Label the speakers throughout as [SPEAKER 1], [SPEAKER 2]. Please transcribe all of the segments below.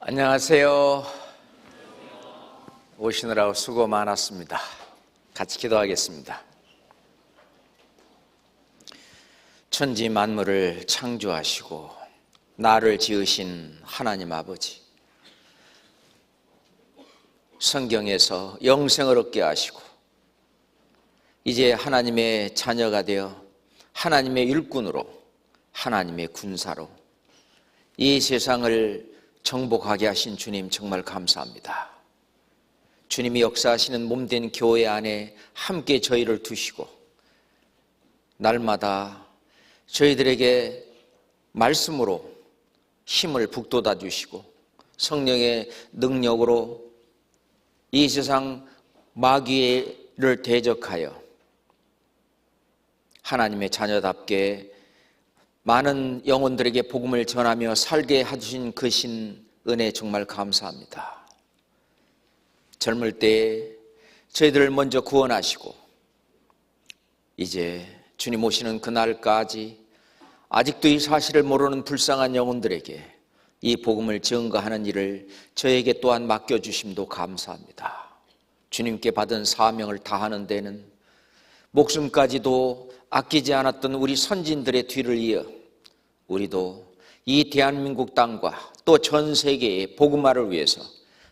[SPEAKER 1] 안녕하세요. 오시느라고 수고 많았습니다. 같이 기도하겠습니다. 천지 만물을 창조하시고 나를 지으신 하나님 아버지, 성경에서 영생을 얻게 하시고 이제 하나님의 자녀가 되어 하나님의 일꾼으로, 하나님의 군사로 이 세상을 정복하게 하신 주님 정말 감사합니다. 주님이 역사하시는 몸된 교회 안에 함께 저희를 두시고 날마다 저희들에게 말씀으로 힘을 북돋아 주시고 성령의 능력으로 이 세상 마귀를 대적하여 하나님의 자녀답게 많은 영혼들에게 복음을 전하며 살게 해주신 그 신 은혜 정말 감사합니다. 젊을 때에 저희들을 먼저 구원하시고 이제 주님 오시는 그날까지 아직도 이 사실을 모르는 불쌍한 영혼들에게 이 복음을 증거하는 일을 저에게 또한 맡겨주심도 감사합니다. 주님께 받은 사명을 다하는 데는 목숨까지도 아끼지 않았던 우리 선진들의 뒤를 이어 우리도 이 대한민국 땅과 또 전 세계의 복음화를 위해서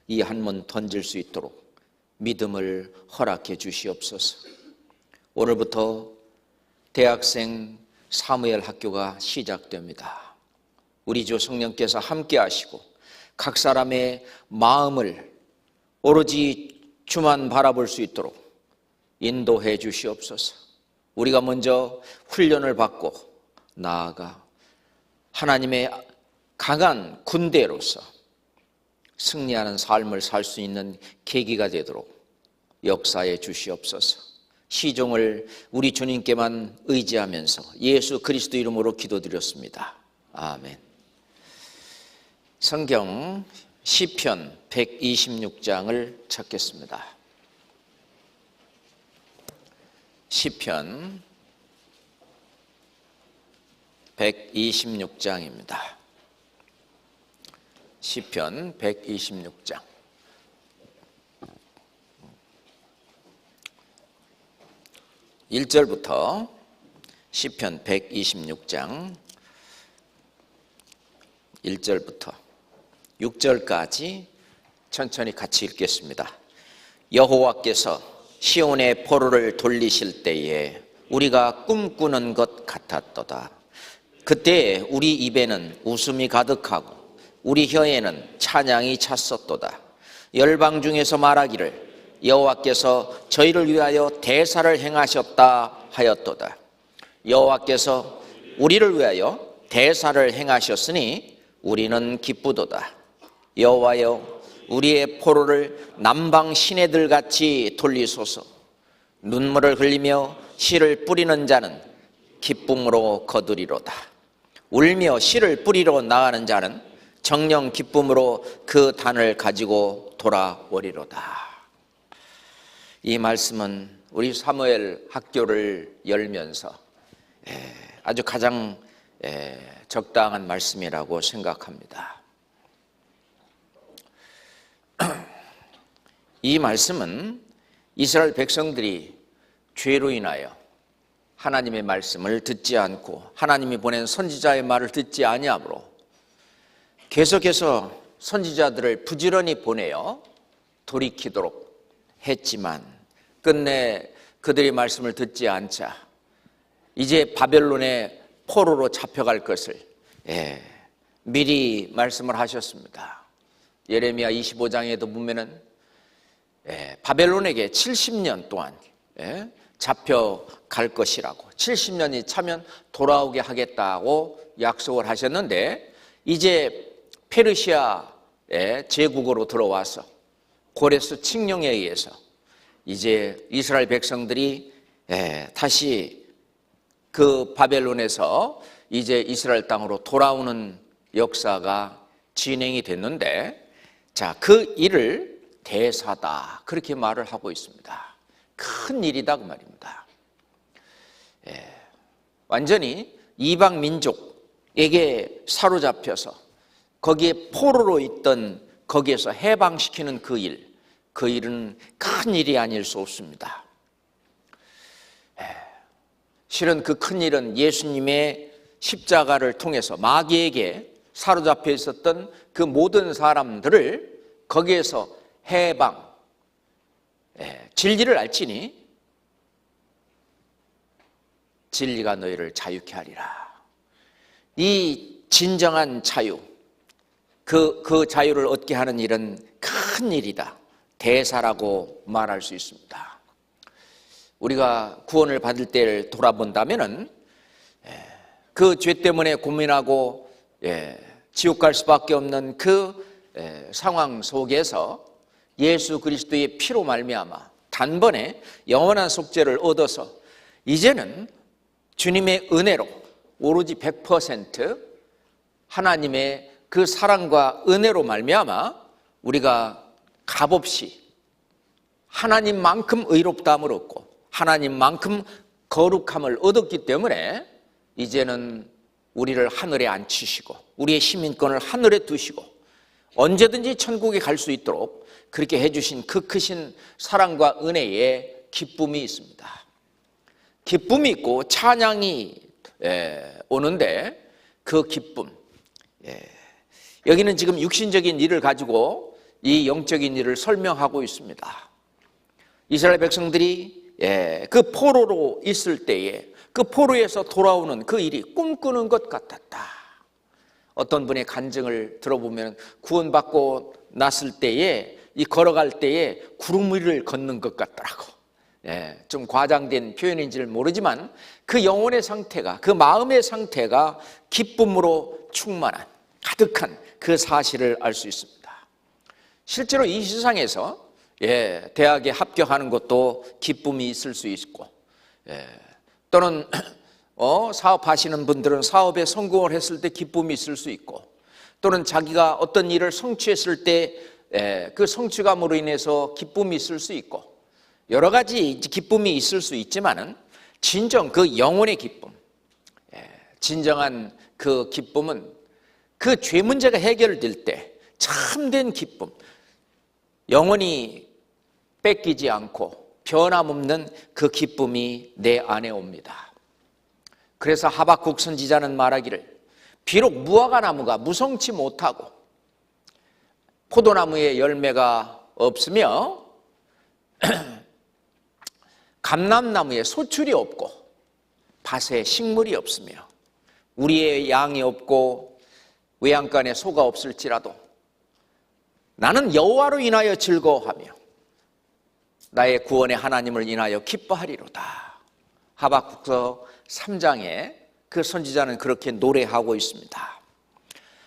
[SPEAKER 1] 이 한 문 던질 수 있도록 믿음을 허락해 주시옵소서. 오늘부터 대학생 사무엘 학교가 시작됩니다. 우리 주 성령께서 함께 하시고 각 사람의 마음을 오로지 주만 바라볼 수 있도록 인도해 주시옵소서. 우리가 먼저 훈련을 받고 나아가 하나님의 강한 군대로서 승리하는 삶을 살 수 있는 계기가 되도록 역사해 주시옵소서. 시종을 우리 주님께만 의지하면서 예수 그리스도 이름으로 기도드렸습니다. 아멘. 성경 시편 126장을 찾겠습니다. 시편 126장입니다. 시편 126장. 1절부터 시편 126장 1절부터 6절까지 천천히 같이 읽겠습니다. 여호와께서 시온의 포로를 돌리실 때에 우리가 꿈꾸는 것 같았도다. 그때 우리 입에는 웃음이 가득하고 우리 혀에는 찬양이 찼었도다. 열방 중에서 말하기를 여호와께서 저희를 위하여 대사를 행하셨다 하였도다. 여호와께서 우리를 위하여 대사를 행하셨으니 우리는 기쁘도다. 여호와여, 우리의 포로를 남방 시내들같이 돌리소서. 눈물을 흘리며 씨를 뿌리는 자는 기쁨으로 거두리로다. 울며 씨를 뿌리러 나가는 자는 정령 기쁨으로 그 단을 가지고 돌아오리로다. 이 말씀은 우리 사무엘 학교를 열면서 아주 가장 적당한 말씀이라고 생각합니다. 이 말씀은 이스라엘 백성들이 죄로 인하여 하나님의 말씀을 듣지 않고 하나님이 보낸 선지자의 말을 듣지 아니하므로 계속해서 선지자들을 부지런히 보내어 돌이키도록 했지만 끝내 그들의 말씀을 듣지 않자 이제 바벨론의 포로로 잡혀갈 것을 미리 말씀을 하셨습니다. 예레미야 25장에도 보면은 바벨론에게 70년 동안 잡혀갈 것이라고, 70년이 차면 돌아오게 하겠다고 약속을 하셨는데 이제 페르시아의 제국으로 들어와서 고레스 칙령에 의해서 이제 이스라엘 백성들이 다시 그 바벨론에서 이제 이스라엘 땅으로 돌아오는 역사가 진행이 됐는데, 자, 그 일을 대사다 그렇게 말을 하고 있습니다. 큰 일이다 그 말입니다. 완전히 이방 민족에게 사로잡혀서 거기에 포로로 있던 거기에서 해방시키는 그 일은 큰 일이 아닐 수 없습니다. 실은 그 큰 일은 예수님의 십자가를 통해서 마귀에게 사로잡혀 있었던 그 모든 사람들을 거기에서 해방, 진리를 알지니 진리가 너희를 자유케 하리라. 이 진정한 자유, 그 자유를 얻게 하는 일은 큰 일이다. 대사라고 말할 수 있습니다. 우리가 구원을 받을 때를 돌아본다면은 그 죄 때문에 고민하고 지옥 갈 수밖에 없는 그 상황 속에서 예수 그리스도의 피로 말미암아 단번에 영원한 속죄를 얻어서 이제는 주님의 은혜로 오로지 100% 하나님의 그 사랑과 은혜로 말미암아 우리가 값없이 하나님만큼 의롭다함을 얻고 하나님만큼 거룩함을 얻었기 때문에 이제는 우리를 하늘에 앉히시고 우리의 시민권을 하늘에 두시고 언제든지 천국에 갈 수 있도록 그렇게 해주신 그 크신 사랑과 은혜에 기쁨이 있습니다. 기쁨이 있고 찬양이 오는데 그 기쁨, 여기는 지금 육신적인 일을 가지고 이 영적인 일을 설명하고 있습니다. 이스라엘 백성들이 그 포로로 있을 때에 그 포로에서 돌아오는 그 일이 꿈꾸는 것 같았다. 어떤 분의 간증을 들어보면 구원받고 났을 때에 이 걸어갈 때에 구름 위를 걷는 것 같더라고. 좀 과장된 표현인지를 모르지만 그 영혼의 상태가, 그 마음의 상태가 기쁨으로 충만한 가득한 그 사실을 알 수 있습니다. 실제로 이 세상에서 대학에 합격하는 것도 기쁨이 있을 수 있고, 또는 사업하시는 분들은 사업에 성공을 했을 때 기쁨이 있을 수 있고, 또는 자기가 어떤 일을 성취했을 때 그 성취감으로 인해서 기쁨이 있을 수 있고, 여러 가지 기쁨이 있을 수 있지만은 진정 그 영혼의 기쁨, 진정한 그 기쁨은 그 죄 문제가 해결될 때 참된 기쁨, 영원히 뺏기지 않고 변함없는 그 기쁨이 내 안에 옵니다. 그래서 하박국 선지자는 말하기를 비록 무화과 나무가 무성치 못하고 포도나무에 열매가 없으며 감람나무에 소출이 없고 밭에 식물이 없으며 우리의 양이 없고 외양간에 소가 없을지라도 나는 여호와로 인하여 즐거워하며 나의 구원의 하나님을 인하여 기뻐하리로다. 하박국서 3장에 그 선지자는 그렇게 노래하고 있습니다.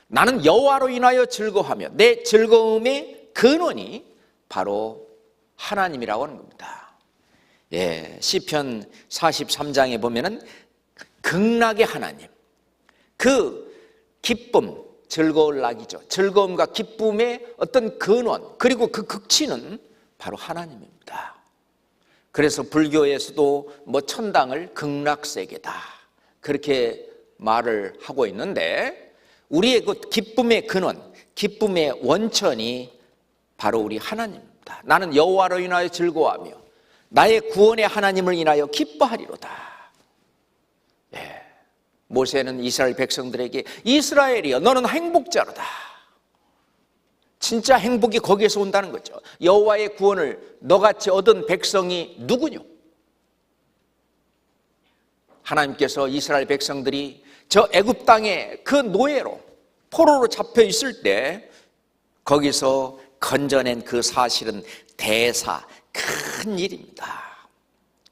[SPEAKER 1] 나는 여호와로 인하여 즐거워하며 내 즐거움의 근원이 바로 하나님이라고 하는 겁니다. 시편 43장에 보면은 극락의 하나님, 그 기쁨, 즐거울 낙이죠. 즐거움과 기쁨의 어떤 근원, 그리고 그 극치는 바로 하나님입니다. 그래서 불교에서도 천당을 극락세계다 그렇게 말을 하고 있는데, 우리의 그 기쁨의 근원, 기쁨의 원천이 바로 우리 하나님입니다. 나는 여호와로 인하여 즐거워하며 나의 구원의 하나님을 인하여 기뻐하리로다. 모세는 이스라엘 백성들에게 이스라엘이여 너는 행복자로다. 진짜 행복이 거기에서 온다는 거죠. 여호와의 구원을 너같이 얻은 백성이 누구뇨? 하나님께서 이스라엘 백성들이 저 애굽 땅의 그 노예로 포로로 잡혀 있을 때 거기서 건져낸 그 사실은 대사, 큰 일입니다.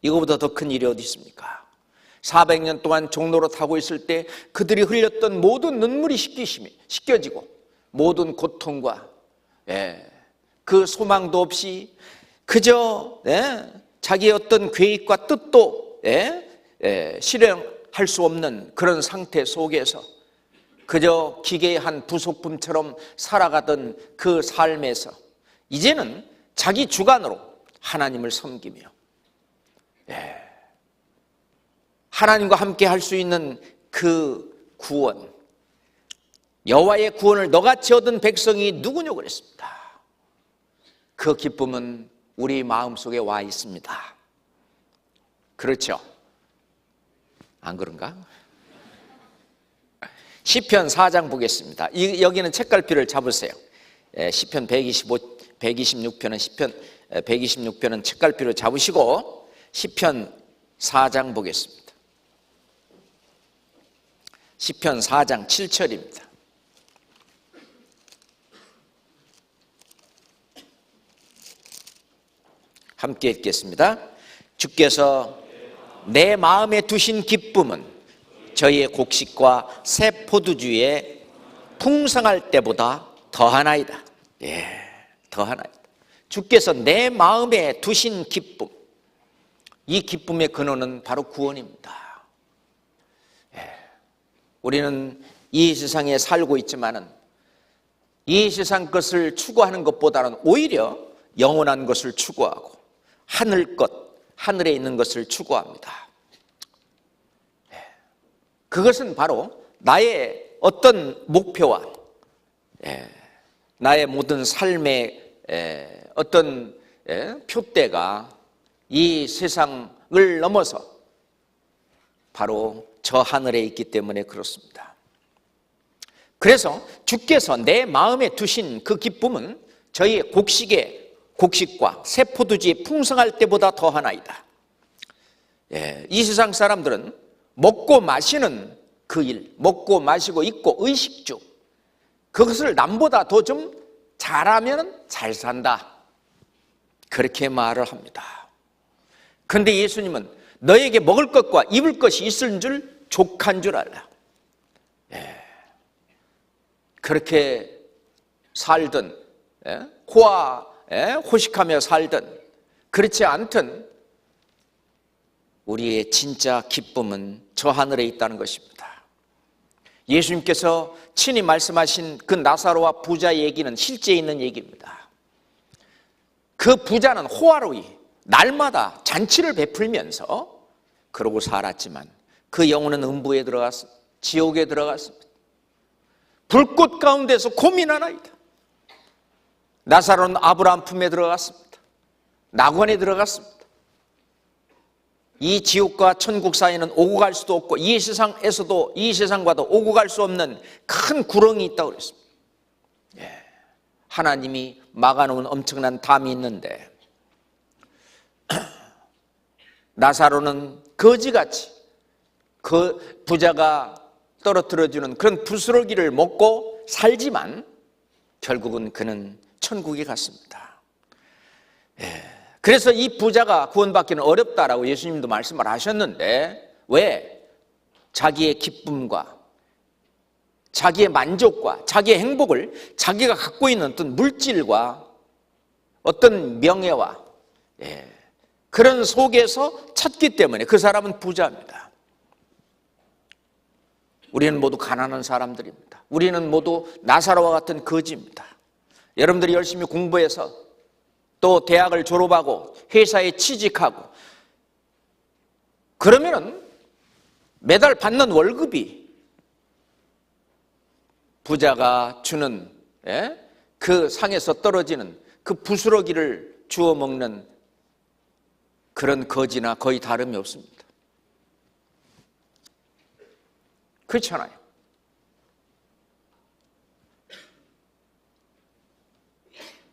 [SPEAKER 1] 이거보다 더 큰 일이 어디 있습니까? 400년 동안 종로로 타고 있을 때 그들이 흘렸던 모든 눈물이 씻겨지고 모든 고통과 그 소망도 없이 그저 자기의 어떤 계획과 뜻도 실행할 수 없는 그런 상태 속에서 그저 기계의 한 부속품처럼 살아가던 그 삶에서 이제는 자기 주관으로 하나님을 섬기며 하나님과 함께 할 수 있는 그 구원, 여호와의 구원을 너같이 얻은 백성이 누구냐 그랬습니다. 그 기쁨은 우리 마음속에 와 있습니다. 그렇죠? 안 그런가? 시편 4장 보겠습니다. 여기는 책갈피를 잡으세요. 시편 126편은 시편 126편은 책갈피로 잡으시고 시편 4장 보겠습니다. 시편 4장 7절입니다. 함께 읽겠습니다. 주께서 내 마음에 두신 기쁨은 저희의 곡식과 새 포도주의 풍성할 때보다 더하나이다. 더하나이다. 주께서 내 마음에 두신 기쁨, 이 기쁨의 근원은 바로 구원입니다. 우리는 이 세상에 살고 있지만은 이 세상 것을 추구하는 것보다는 오히려 영원한 것을 추구하고 하늘 것, 하늘에 있는 것을 추구합니다. 그것은 바로 나의 어떤 목표와 나의 모든 삶의 어떤 표대가 이 세상을 넘어서 바로 저 하늘에 있기 때문에 그렇습니다. 그래서 주께서 내 마음에 두신 그 기쁨은 저희의 곡식과 새 포도주의 풍성할 때보다 더하나이다. 이 세상 사람들은 먹고 마시는 그 일, 먹고 마시고 입고 의식주, 그것을 남보다 더 좀 잘하면 잘 산다, 그렇게 말을 합니다. 그런데 예수님은 너에게 먹을 것과 입을 것이 있을 줄 족한 줄 알라. 그렇게 살든 호식하며 살든 그렇지 않든 우리의 진짜 기쁨은 저 하늘에 있다는 것입니다. 예수님께서 친히 말씀하신 그 나사로와 부자 얘기는 실제 있는 얘기입니다. 그 부자는 호화로이 날마다 잔치를 베풀면서 그러고 살았지만 그 영혼은 음부에 들어갔습니다. 지옥에 들어갔습니다. 불꽃 가운데서 고민하나이다. 나사로는 아브라함 품에 들어갔습니다. 낙원에 들어갔습니다. 이 지옥과 천국 사이는 오고 갈 수도 없고 이 세상과도 오고 갈 수 없는 큰 구렁이 있다고 그랬습니다. 하나님이 막아놓은 엄청난 담이 있는데 나사로는 거지같이 그 부자가 떨어뜨려주는 그런 부스러기를 먹고 살지만 결국은 그는 천국에 갔습니다. 그래서 이 부자가 구원받기는 어렵다라고 예수님도 말씀을 하셨는데, 왜? 자기의 기쁨과 자기의 만족과 자기의 행복을 자기가 갖고 있는 어떤 물질과 어떤 명예와 그런 속에서 찾기 때문에 그 사람은 부자입니다. 우리는 모두 가난한 사람들입니다. 우리는 모두 나사로와 같은 거지입니다. 여러분들이 열심히 공부해서 또 대학을 졸업하고 회사에 취직하고 그러면은 매달 받는 월급이 부자가 주는 그 상에서 떨어지는 그 부스러기를 주워 먹는 그런 거지나 거의 다름이 없습니다. 그렇잖아요.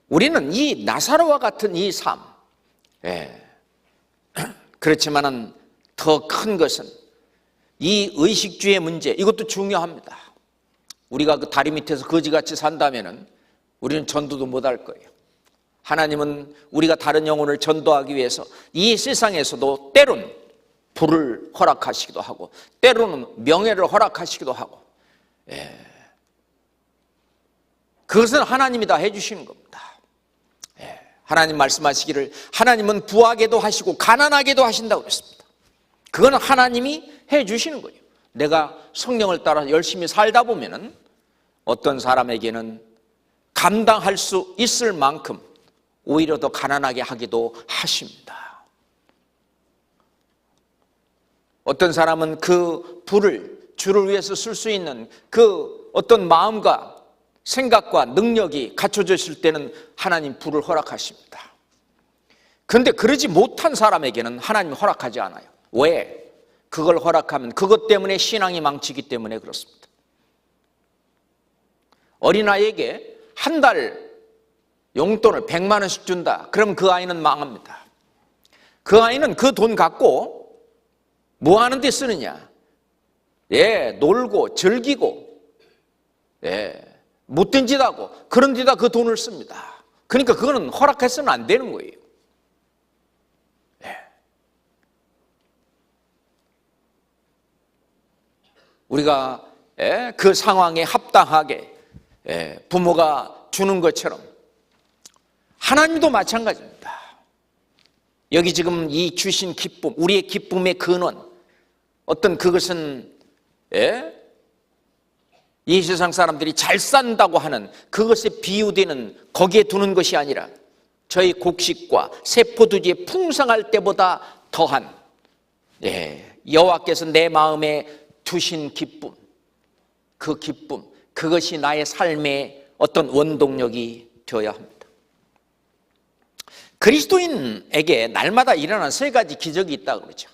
[SPEAKER 1] 우리는 이 나사로와 같은 이 삶, 그렇지만은 더 큰 것은 이 의식주의 문제, 이것도 중요합니다. 우리가 그 다리 밑에서 거지같이 산다면은 우리는 전도도 못할 거예요. 하나님은 우리가 다른 영혼을 전도하기 위해서 이 세상에서도 때론 부를 허락하시기도 하고 때로는 명예를 허락하시기도 하고, 그것은 하나님이 다 해주시는 겁니다. 하나님 말씀하시기를 하나님은 부하게도 하시고 가난하게도 하신다고 그랬습니다. 그건 하나님이 해주시는 거예요. 내가 성령을 따라 열심히 살다 보면은 어떤 사람에게는 감당할 수 있을 만큼 오히려 더 가난하게 하기도 하십니다. 어떤 사람은 그 부를 주를 위해서 쓸 수 있는 그 어떤 마음과 생각과 능력이 갖춰졌을 때는 하나님 불을 허락하십니다. 그런데 그러지 못한 사람에게는 하나님 허락하지 않아요. 왜? 그걸 허락하면 그것 때문에 신앙이 망치기 때문에 그렇습니다. 어린아이에게 한 달 용돈을 100만 원씩 준다. 그럼 그 아이는 망합니다. 그 아이는 그 돈 갖고 뭐 하는 데 쓰느냐? 놀고 즐기고 못된 짓 하고 그런 데다 그 돈을 씁니다. 그러니까 그거는 허락해서는 안 되는 거예요. 우리가 그 상황에 합당하게 부모가 주는 것처럼 하나님도 마찬가지입니다. 여기 지금 이 주신 기쁨, 우리의 기쁨의 근원, 어떤 그것은 이 세상 사람들이 잘 산다고 하는 그것에 비유되는 거기에 두는 것이 아니라 저희 곡식과 세포두지에 풍성할 때보다 더한 여호와께서 내 마음에 두신 기쁨, 그 기쁨, 그것이 나의 삶의 어떤 원동력이 되어야 합니다. 그리스도인에게 날마다 일어나는 세 가지 기적이 있다고 그러죠.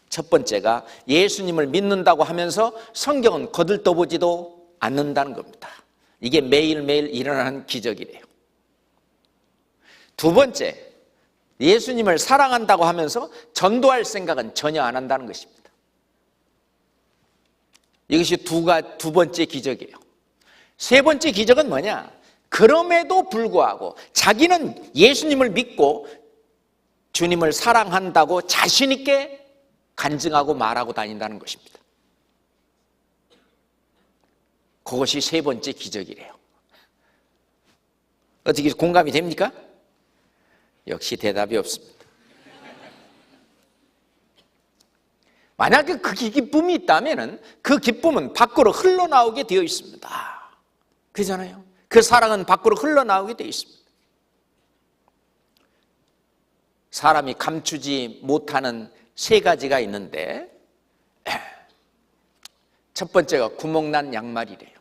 [SPEAKER 1] 첫 번째가 예수님을 믿는다고 하면서 성경은 거들떠보지도 않는다는 겁니다. 이게 매일매일 일어나는 기적이래요. 두 번째, 예수님을 사랑한다고 하면서 전도할 생각은 전혀 안 한다는 것입니다. 이것이 두 번째 기적이에요. 세 번째 기적은 뭐냐? 그럼에도 불구하고 자기는 예수님을 믿고 주님을 사랑한다고 자신 있게 간증하고 말하고 다닌다는 것입니다. 그것이 세 번째 기적이래요. 어떻게 공감이 됩니까? 역시 대답이 없습니다. 만약에 그 기쁨이 있다면 그 기쁨은 밖으로 흘러나오게 되어 있습니다. 그렇잖아요. 그 사랑은 밖으로 흘러나오게 되어 있습니다. 사람이 감추지 못하는 세 가지가 있는데 첫 번째가 구멍난 양말이래요.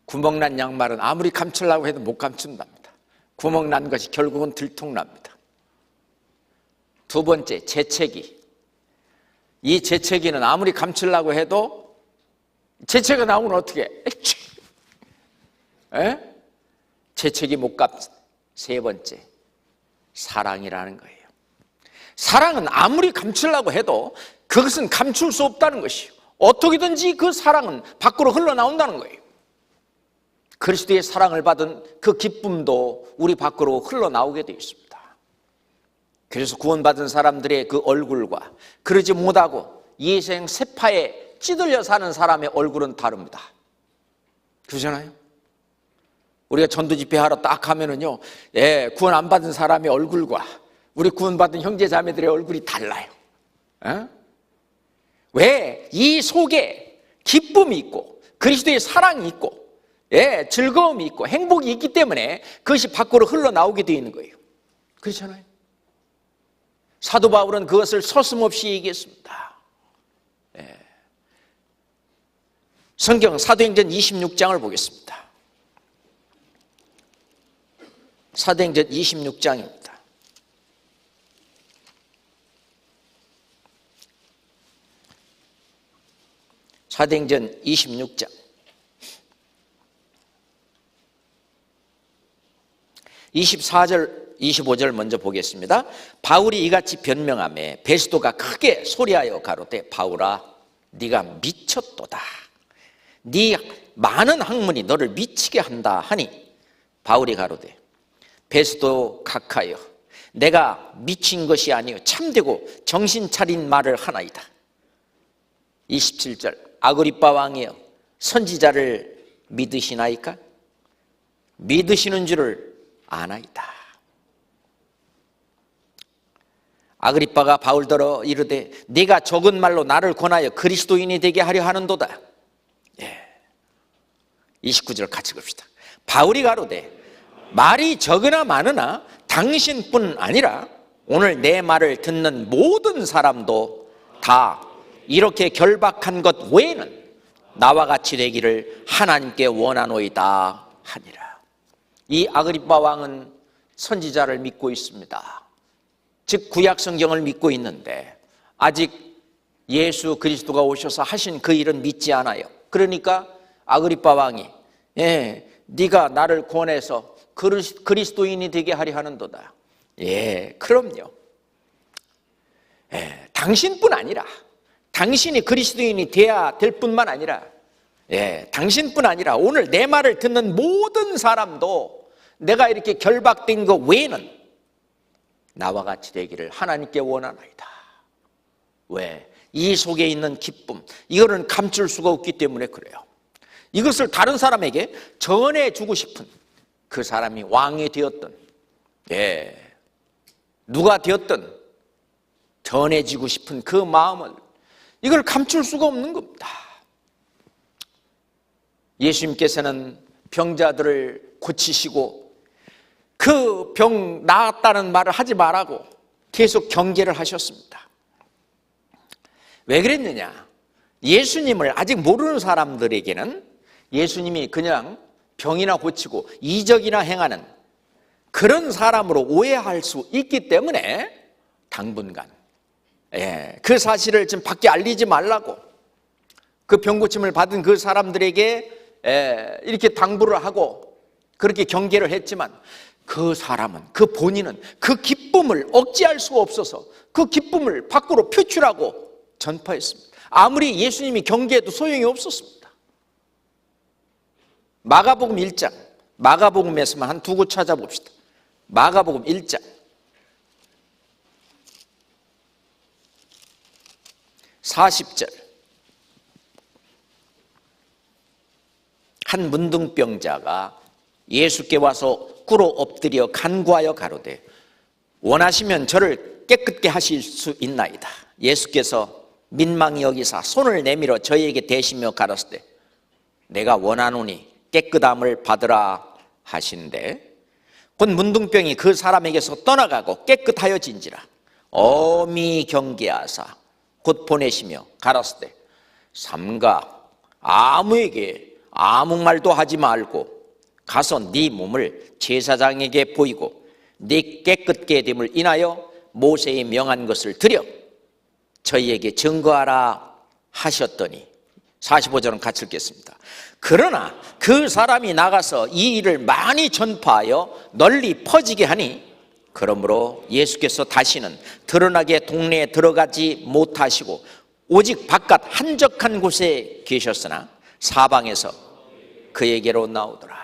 [SPEAKER 1] 구멍난 양말은 아무리 감추려고 해도 못 감춘답니다. 구멍난 것이 결국은 들통납니다. 두 번째, 재채기. 이 재채기는 아무리 감추려고 해도 재채기가 나오면 어떻게 해? 재채기 못 감춘. 세 번째, 사랑이라는 거예요. 사랑은 아무리 감추려고 해도 그것은 감출 수 없다는 것이요. 어떻게든지 그 사랑은 밖으로 흘러나온다는 거예요. 그리스도의 사랑을 받은 그 기쁨도 우리 밖으로 흘러나오게 되어 있습니다. 그래서 구원받은 사람들의 그 얼굴과 그러지 못하고 이 생 세파에 찌들려 사는 사람의 얼굴은 다릅니다. 그러잖아요. 우리가 전도 집회 하러 딱 가면은요, 구원 안 받은 사람의 얼굴과 우리 구원받은 형제 자매들의 얼굴이 달라요. 왜? 이 속에 기쁨이 있고 그리스도의 사랑이 있고 즐거움이 있고 행복이 있기 때문에 그것이 밖으로 흘러나오게 되어 있는 거예요. 그렇잖아요. 사도 바울은 그것을 서슴없이 얘기했습니다. 성경 사도행전 26장을 보겠습니다. 사도행전 26장입니다. 사도행전 26장 24절 25절 먼저 보겠습니다. 바울이 이같이 변명하매 베스도가 크게 소리하여 가로되 바울아 네가 미쳤도다. 네 많은 학문이 너를 미치게 한다 하니 바울이 가로되 베스도 각하여 내가 미친 것이 아니요 참되고 정신 차린 말을 하나이다. 27절 아그리빠 왕이여 선지자를 믿으시나이까? 믿으시는 줄을 아나이다. 아그리빠가 바울더러 이르되 네가 적은 말로 나를 권하여 그리스도인이 되게 하려 하는도다. 29절 같이 봅시다. 바울이 가로되 말이 적으나 많으나 당신뿐 아니라 오늘 내 말을 듣는 모든 사람도 다 이렇게 결박한 것 외에는 나와 같이 되기를 하나님께 원하노이다 하니라. 이 아그리빠 왕은 선지자를 믿고 있습니다. 즉 구약 성경을 믿고 있는데 아직 예수 그리스도가 오셔서 하신 그 일은 믿지 않아요. 그러니까 아그리빠 왕이 네가 나를 구원해서 그리스도인이 되게 하려 하는도다. 그럼요. 당신뿐 아니라 당신이 그리스도인이 돼야 될 뿐만 아니라 당신뿐 아니라 오늘 내 말을 듣는 모든 사람도 내가 이렇게 결박된 것 외에는 나와 같이 되기를 하나님께 원하나이다. 왜? 이 속에 있는 기쁨, 이거는 감출 수가 없기 때문에 그래요. 이것을 다른 사람에게 전해주고 싶은, 그 사람이 왕이 되었든 누가 되었든 전해지고 싶은 그 마음을, 이걸 감출 수가 없는 겁니다. 예수님께서는 병자들을 고치시고 그 병 나았다는 말을 하지 말라고 계속 경계를 하셨습니다. 왜 그랬느냐? 예수님을 아직 모르는 사람들에게는 예수님이 그냥 병이나 고치고 이적이나 행하는 그런 사람으로 오해할 수 있기 때문에 당분간 그 사실을 좀 밖에 알리지 말라고 그 병고침을 받은 그 사람들에게 이렇게 당부를 하고 그렇게 경계를 했지만, 그 사람은, 그 본인은 그 기쁨을 억제할 수가 없어서 그 기쁨을 밖으로 표출하고 전파했습니다. 아무리 예수님이 경계해도 소용이 없었습니다. 마가복음 1장, 마가복음에서만 한 두 곳 찾아봅시다. 마가복음 1장 40절. 한 문둥병자가 예수께 와서 꿇어 엎드려 간구하여 가로되 원하시면 저를 깨끗게 하실 수 있나이다. 예수께서 민망히 여기사 손을 내밀어 저희에게 대시며 가라사대 내가 원하노니 깨끗함을 받으라 하신대, 곧 문둥병이 그 사람에게서 떠나가고 깨끗하여진지라. 엄히 경계하사 곧 보내시며 가라사대 삼가 아무에게 아무 말도 하지 말고 가서 네 몸을 제사장에게 보이고 네 깨끗게 됨을 인하여 모세의 명한 것을 드려 저희에게 증거하라 하셨더니, 45절은 같이 읽겠습니다. 그러나 그 사람이 나가서 이 일을 많이 전파하여 널리 퍼지게 하니, 그러므로 예수께서 다시는 드러나게 동네에 들어가지 못하시고 오직 바깥 한적한 곳에 계셨으나 사방에서 그에게로 나오더라.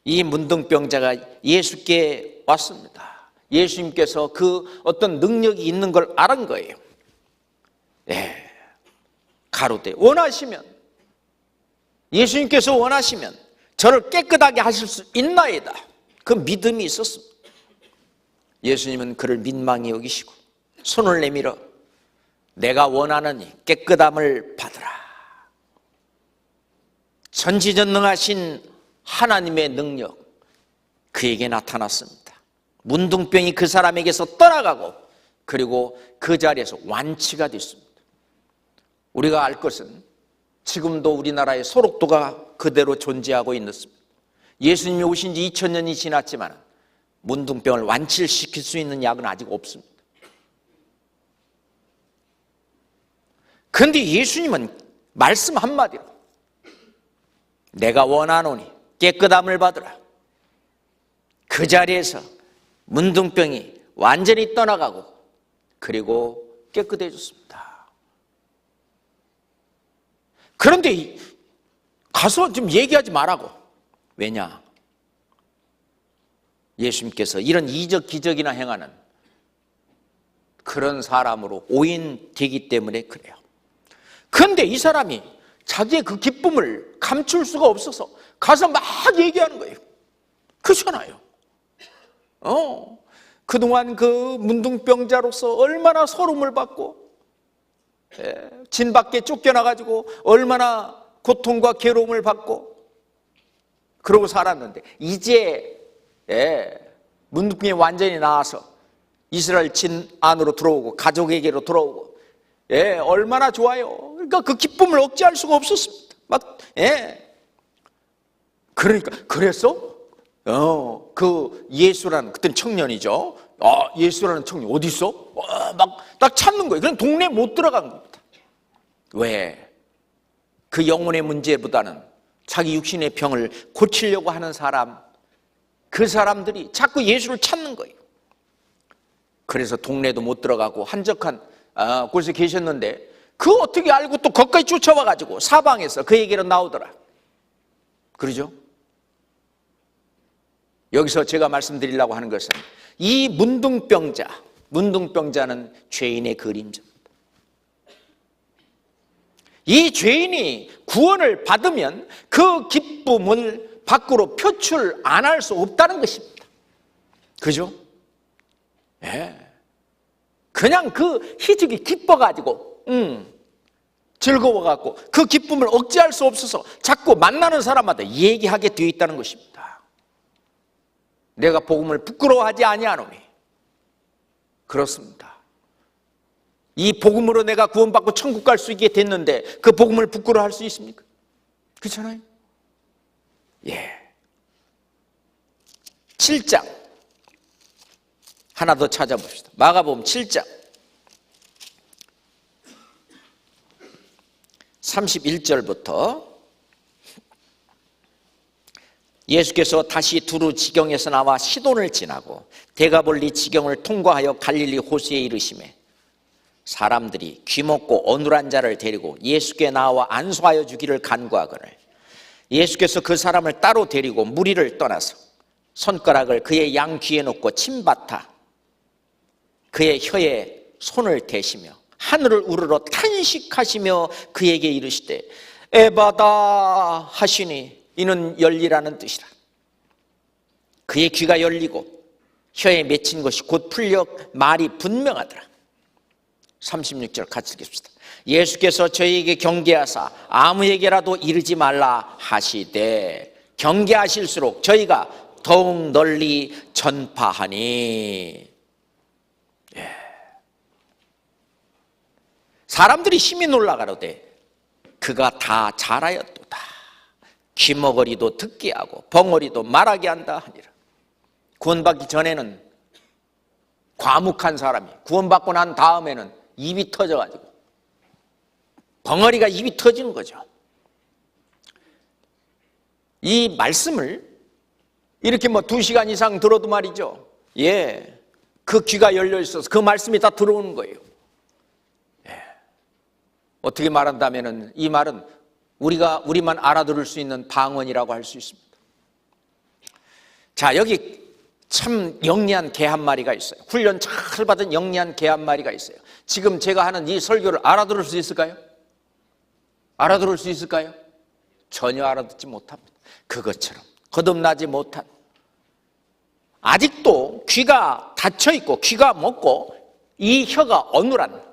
[SPEAKER 1] 이 문둥병자가 예수께 왔습니다. 예수님께서 그 어떤 능력이 있는 걸 알은 거예요. 가로되 원하시면, 예수님께서 원하시면 저를 깨끗하게 하실 수 있나이다. 그 믿음이 있었습니다. 예수님은 그를 민망히 여기시고 손을 내밀어 내가 원하느니 깨끗함을 받으라. 전지전능하신 하나님의 능력 그에게 나타났습니다. 문둥병이 그 사람에게서 떠나가고 그리고 그 자리에서 완치가 됐습니다. 우리가 알 것은 지금도 우리나라의 소록도가 그대로 존재하고 있습니다. 예수님이 오신 지 2000년이 지났지만 문둥병을 완치시킬 수 있는 약은 아직 없습니다. 그런데 예수님은 말씀 한마디로 내가 원하노니 깨끗함을 받으라. 그 자리에서 문둥병이 완전히 떠나가고 그리고 깨끗해졌습니다. 그런데 가서 좀 얘기하지 말라고. 왜냐? 예수님께서 이런 이적 기적이나 행하는 그런 사람으로 오인되기 때문에 그래요. 그런데 이 사람이 자기의 그 기쁨을 감출 수가 없어서 가서 막 얘기하는 거예요. 그렇잖아요. 그동안 그 문둥병자로서 얼마나 서름을 받고 진 밖에 쫓겨나가지고 얼마나 고통과 괴로움을 받고 그러고 살았는데, 이제 문둥병이 완전히 나아서 이스라엘 진 안으로 들어오고 가족에게로 돌아오고 얼마나 좋아요. 그러니까 그 기쁨을 억제할 수가 없었습니다. 그러니까 그래서 그 예수라는 그땐 청년이죠. 예수라는 청년 어디 있어? 딱 찾는 거예요. 그냥 동네에 못 들어간 겁니다. 왜? 그 영혼의 문제보다는 자기 육신의 병을 고치려고 하는 사람, 그 사람들이 자꾸 예수를 찾는 거예요. 그래서 동네도 못 들어가고 한적한 곳에 계셨는데, 그 어떻게 알고 또 거기까지 쫓아와가지고 사방에서 그 얘기로 나오더라. 그러죠? 여기서 제가 말씀드리려고 하는 것은 이 문둥병자는 죄인의 그림자입니다. 이 죄인이 구원을 받으면 그 기쁨을 밖으로 표출 안 할 수 없다는 것입니다. 그죠? 그냥 그 희죽이 기뻐가지고 즐거워갖고 그 기쁨을 억제할 수 없어서 자꾸 만나는 사람마다 얘기하게 되어 있다는 것입니다. 내가 복음을 부끄러워하지 아니하노니. 그렇습니다. 이 복음으로 내가 구원받고 천국 갈 수 있게 됐는데 그 복음을 부끄러워할 수 있습니까? 그렇잖아요. 7장 하나 더 찾아봅시다. 마가복음 7장 31절부터 예수께서 다시 두루 지경에서 나와 시돈을 지나고 데가볼리 지경을 통과하여 갈릴리 호수에 이르시매 사람들이 귀먹고 어눌한 자를 데리고 예수께 나와 안수하여 주기를 간구하거늘 예수께서 그 사람을 따로 데리고 무리를 떠나서 손가락을 그의 양귀에 놓고 침받아 그의 혀에 손을 대시며 하늘을 우러러 탄식하시며 그에게 이르시되 에바다 하시니 이는 열리라는 뜻이라. 그의 귀가 열리고 혀에 맺힌 것이 곧 풀려 말이 분명하더라. 36절 같이 읽읍시다. 예수께서 저희에게 경계하사 아무에게라도 이르지 말라 하시되 경계하실수록 저희가 더욱 널리 전파하니. 사람들이 심히 놀라가로되 그가 다 잘하였도다. 귀머거리도 듣게 하고 벙어리도 말하게 한다 하니라. 구원받기 전에는 과묵한 사람이 구원받고 난 다음에는 입이 터져가지고 벙어리가 입이 터지는 거죠. 이 말씀을 이렇게 2시간 이상 들어도 말이죠. 그 귀가 열려 있어서 그 말씀이 다 들어오는 거예요. 어떻게 말한다면은 이 말은 우리만 알아들을 수 있는 방언이라고 할 수 있습니다. 자, 여기 참 영리한 개 한 마리가 있어요. 훈련 잘 받은 영리한 개 한 마리가 있어요. 지금 제가 하는 이 설교를 알아들을 수 있을까요? 알아들을 수 있을까요? 전혀 알아듣지 못합니다. 그것처럼 거듭나지 못한, 아직도 귀가 닫혀있고 귀가 먹고 이 혀가 어눌한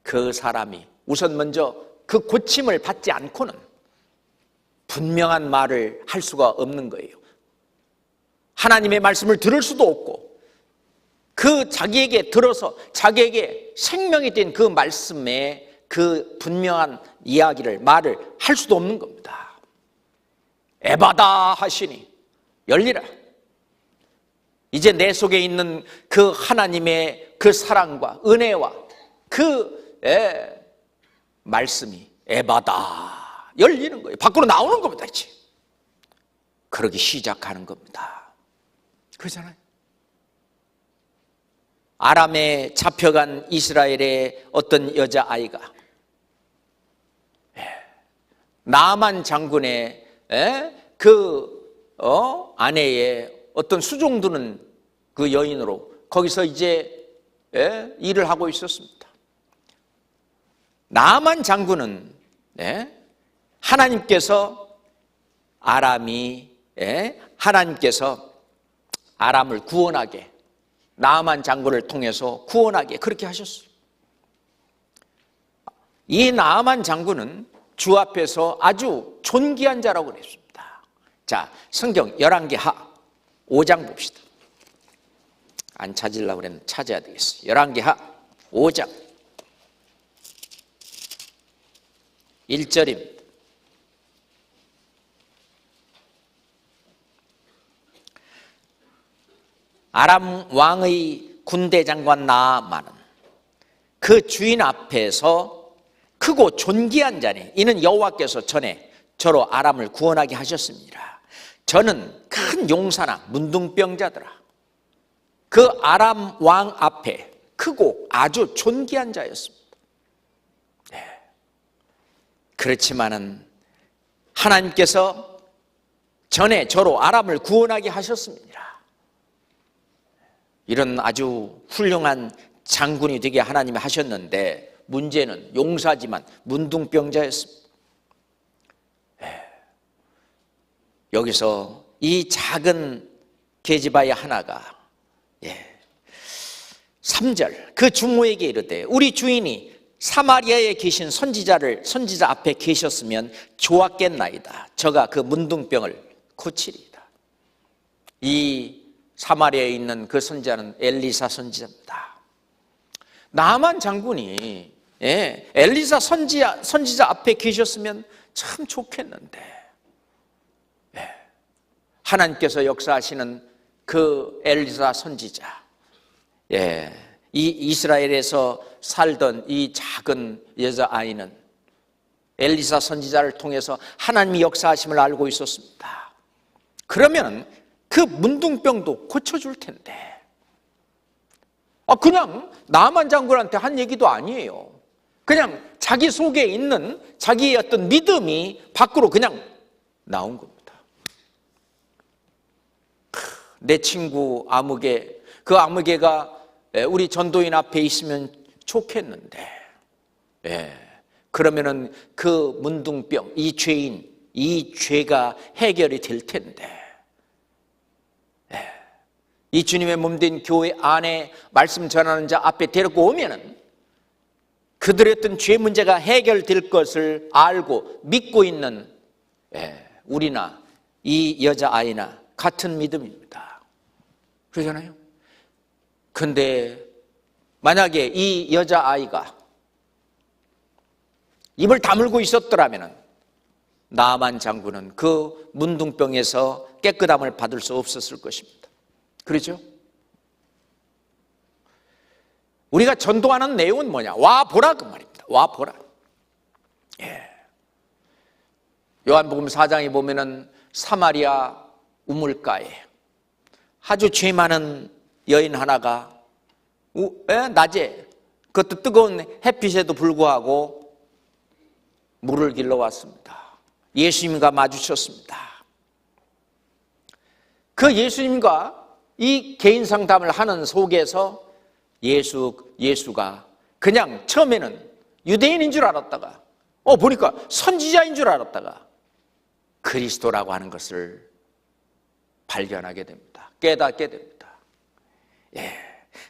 [SPEAKER 1] 그 사람이 우선 먼저 그 고침을 받지 않고는 분명한 말을 할 수가 없는 거예요. 하나님의 말씀을 들을 수도 없고 그 자기에게 들어서 자기에게 생명이 된 그 말씀에 그 분명한 이야기를 말을 할 수도 없는 겁니다. 에바다 하시니 열리라. 이제 내 속에 있는 그 하나님의 그 사랑과 은혜와 그 말씀이 에바다 열리는 거예요. 밖으로 나오는 겁니다. 이제 그러기 시작하는 겁니다. 그렇잖아요. 아람에 잡혀간 이스라엘의 어떤 여자아이가 나아만 장군의 아내의 어떤 수종드는 그 여인으로 거기서 이제 일을 하고 있었습니다. 나아만 장군은 하나님께서 아람을 구원하게, 나아만 장군을 통해서 구원하게 그렇게 하셨어요. 이 나아만 장군은 주 앞에서 아주 존귀한 자라고 그랬습니다. 자, 성경 열왕기하 5장 봅시다. 안 찾으려고 그랬는데 찾아야 되겠어요. 열왕기하 5장 1절입니다. 아람 왕의 군대 장관 나아만은 그 주인 앞에서 크고 존귀한 자니 이는 여호와께서 전에 저로 아람을 구원하게 하셨습니다. 저는 큰 용사나 문둥병자더라. 그 아람 왕 앞에 크고 아주 존귀한 자였습니다. 그렇지만은 하나님께서 전에 저로 아람을 구원하게 하셨습니다. 이런 아주 훌륭한 장군이 되게 하나님이 하셨는데 문제는 용사지만 문둥병자였습니다. 여기서 이 작은 계집아이 하나가 3절 그 주모에게 이르되 우리 주인이 사마리아에 계신 선지자 앞에 계셨으면 좋았겠나이다. 저가 그 문둥병을 고치리이다. 이 사마리아에 있는 그 선지자는 엘리사 선지자입니다. 나아만 장군이 엘리사 선지자 앞에 계셨으면 참 좋겠는데 하나님께서 역사하시는 그 엘리사 선지자, 이 이스라엘에서 살던 이 작은 여자아이는 엘리사 선지자를 통해서 하나님이 역사하심을 알고 있었습니다. 그러면 그 문둥병도 고쳐줄 텐데 그냥 나아만 장군한테 한 얘기도 아니에요. 그냥 자기 속에 있는 자기의 어떤 믿음이 밖으로 그냥 나온 겁니다. 내 친구 아무개, 그 아무개가 우리 전도인 앞에 있으면 좋겠는데 그러면은 그 문둥병, 이 죄인, 이 죄가 해결이 될 텐데 이 주님의 몸된 교회 안에 말씀 전하는 자 앞에 데리고 오면은 그들의 어떤 죄 문제가 해결될 것을 알고 믿고 있는 우리나 이 여자아이나 같은 믿음입니다. 그러잖아요. 근데 만약에 이 여자아이가 입을 다물고 있었더라면 나아만 장군은 그 문둥병에서 깨끗함을 받을 수 없었을 것입니다. 그렇죠? 우리가 전도하는 내용은 뭐냐? 와 보라 그 말입니다. 와 보라. 요한복음 4장에 보면은 사마리아 우물가에 아주 죄 많은 여인 하나가 낮에 그것도 뜨거운 햇빛에도 불구하고 물을 길러 왔습니다. 예수님과 마주쳤습니다. 그 예수님과 이 개인 상담을 하는 속에서 예수가 그냥 처음에는 유대인인 줄 알았다가 보니까 선지자인 줄 알았다가 그리스도라고 하는 것을 발견하게 됩니다. 깨닫게 됩니다.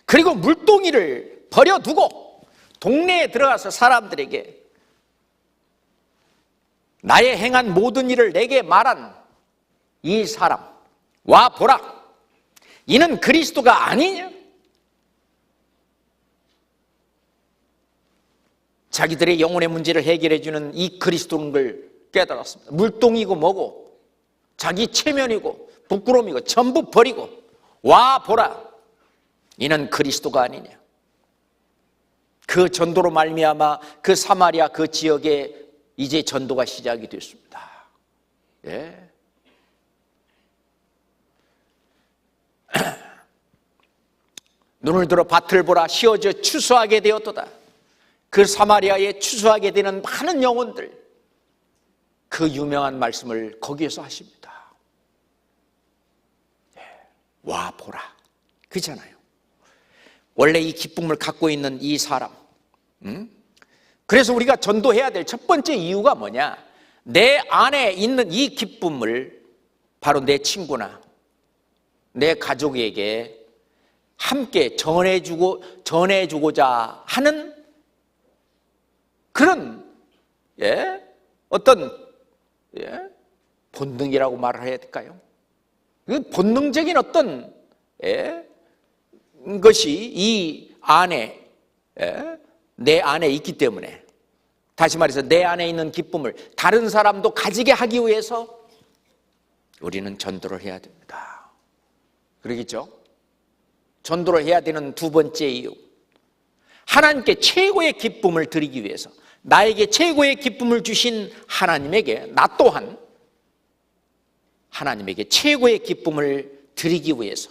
[SPEAKER 1] 그리고 물동이를 버려두고 동네에 들어가서 사람들에게 나의 행한 모든 일을 내게 말한 이 사람 와 보라, 이는 그리스도가 아니냐? 자기들의 영혼의 문제를 해결해 주는 이 그리스도인 걸 깨달았습니다. 물동이고 뭐고 자기 체면이고 부끄러움이고 전부 버리고 와 보라, 이는 그리스도가 아니냐. 그 전도로 말미암아 그 사마리아 그 지역에 이제 전도가 시작이 됐습니다. 눈을 들어 밭을 보라, 휘어져 추수하게 되었도다. 그 사마리아에 추수하게 되는 많은 영혼들, 그 유명한 말씀을 거기에서 하십니다. 와 보라, 그렇잖아요. 원래 이 기쁨을 갖고 있는 이 사람, 그래서 우리가 전도해야 될 첫 번째 이유가 뭐냐? 내 안에 있는 이 기쁨을 바로 내 친구나 내 가족에게 함께 전해주고자 하는 그런 어떤 본능이라고 말을 해야 될까요? 본능적인 어떤 것이 이 안에 내 안에 있기 때문에 다시 말해서 내 안에 있는 기쁨을 다른 사람도 가지게 하기 위해서 우리는 전도를 해야 됩니다. 그러겠죠? 전도를 해야 되는 두 번째 이유, 하나님께 최고의 기쁨을 드리기 위해서, 나에게 최고의 기쁨을 주신 하나님에게 나 또한 하나님에게 최고의 기쁨을 드리기 위해서,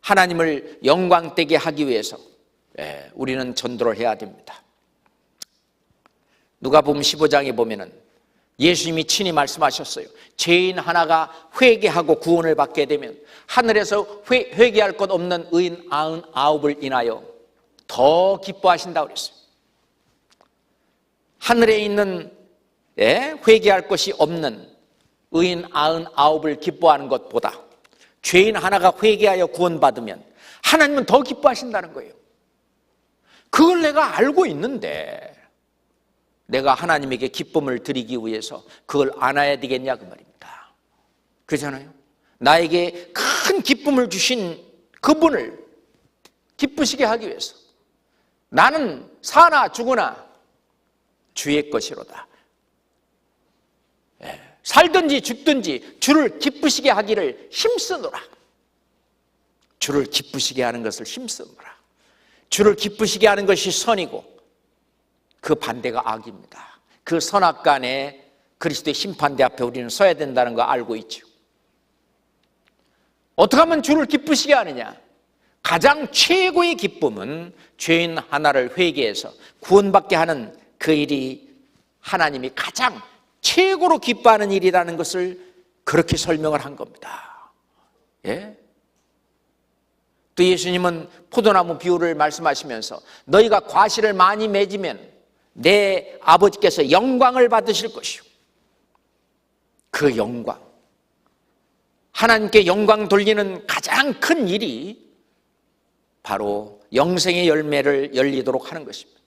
[SPEAKER 1] 하나님을 영광되게 하기 위해서 우리는 전도를 해야 됩니다. 누가복음 15장에 보면은 예수님이 친히 말씀하셨어요. 죄인 하나가 회개하고 구원을 받게 되면 하늘에서 회개할 것 없는 의인 99을 인하여 더 기뻐하신다고 그랬어요. 하늘에 있는 회개할 것이 없는 의인 99을 기뻐하는 것보다 죄인 하나가 회개하여 구원받으면 하나님은 더 기뻐하신다는 거예요. 그걸 내가 알고 있는데 내가 하나님에게 기쁨을 드리기 위해서 그걸 안아야 되겠냐 그 말입니다. 그렇잖아요. 나에게 큰 기쁨을 주신 그분을 기쁘시게 하기 위해서 나는 사나 죽으나 주의 것이로다. 살든지 죽든지 주를 기쁘시게 하기를 힘쓰노라. 주를 기쁘시게 하는 것을 힘쓰노라. 주를 기쁘시게 하는 것이 선이고 그 반대가 악입니다. 그 선악간에 그리스도의 심판대 앞에 우리는 서야 된다는 거 알고 있죠. 어떻게 하면 주를 기쁘시게 하느냐? 가장 최고의 기쁨은 죄인 하나를 회개해서 구원받게 하는 그 일이 하나님이 가장 최고로 기뻐하는 일이라는 것을 그렇게 설명을 한 겁니다. 또 예수님은 포도나무 비유를 말씀하시면서 너희가 과실을 많이 맺으면 내 아버지께서 영광을 받으실 것이요. 그 영광, 하나님께 영광 돌리는 가장 큰 일이 바로 영생의 열매를 열리도록 하는 것입니다.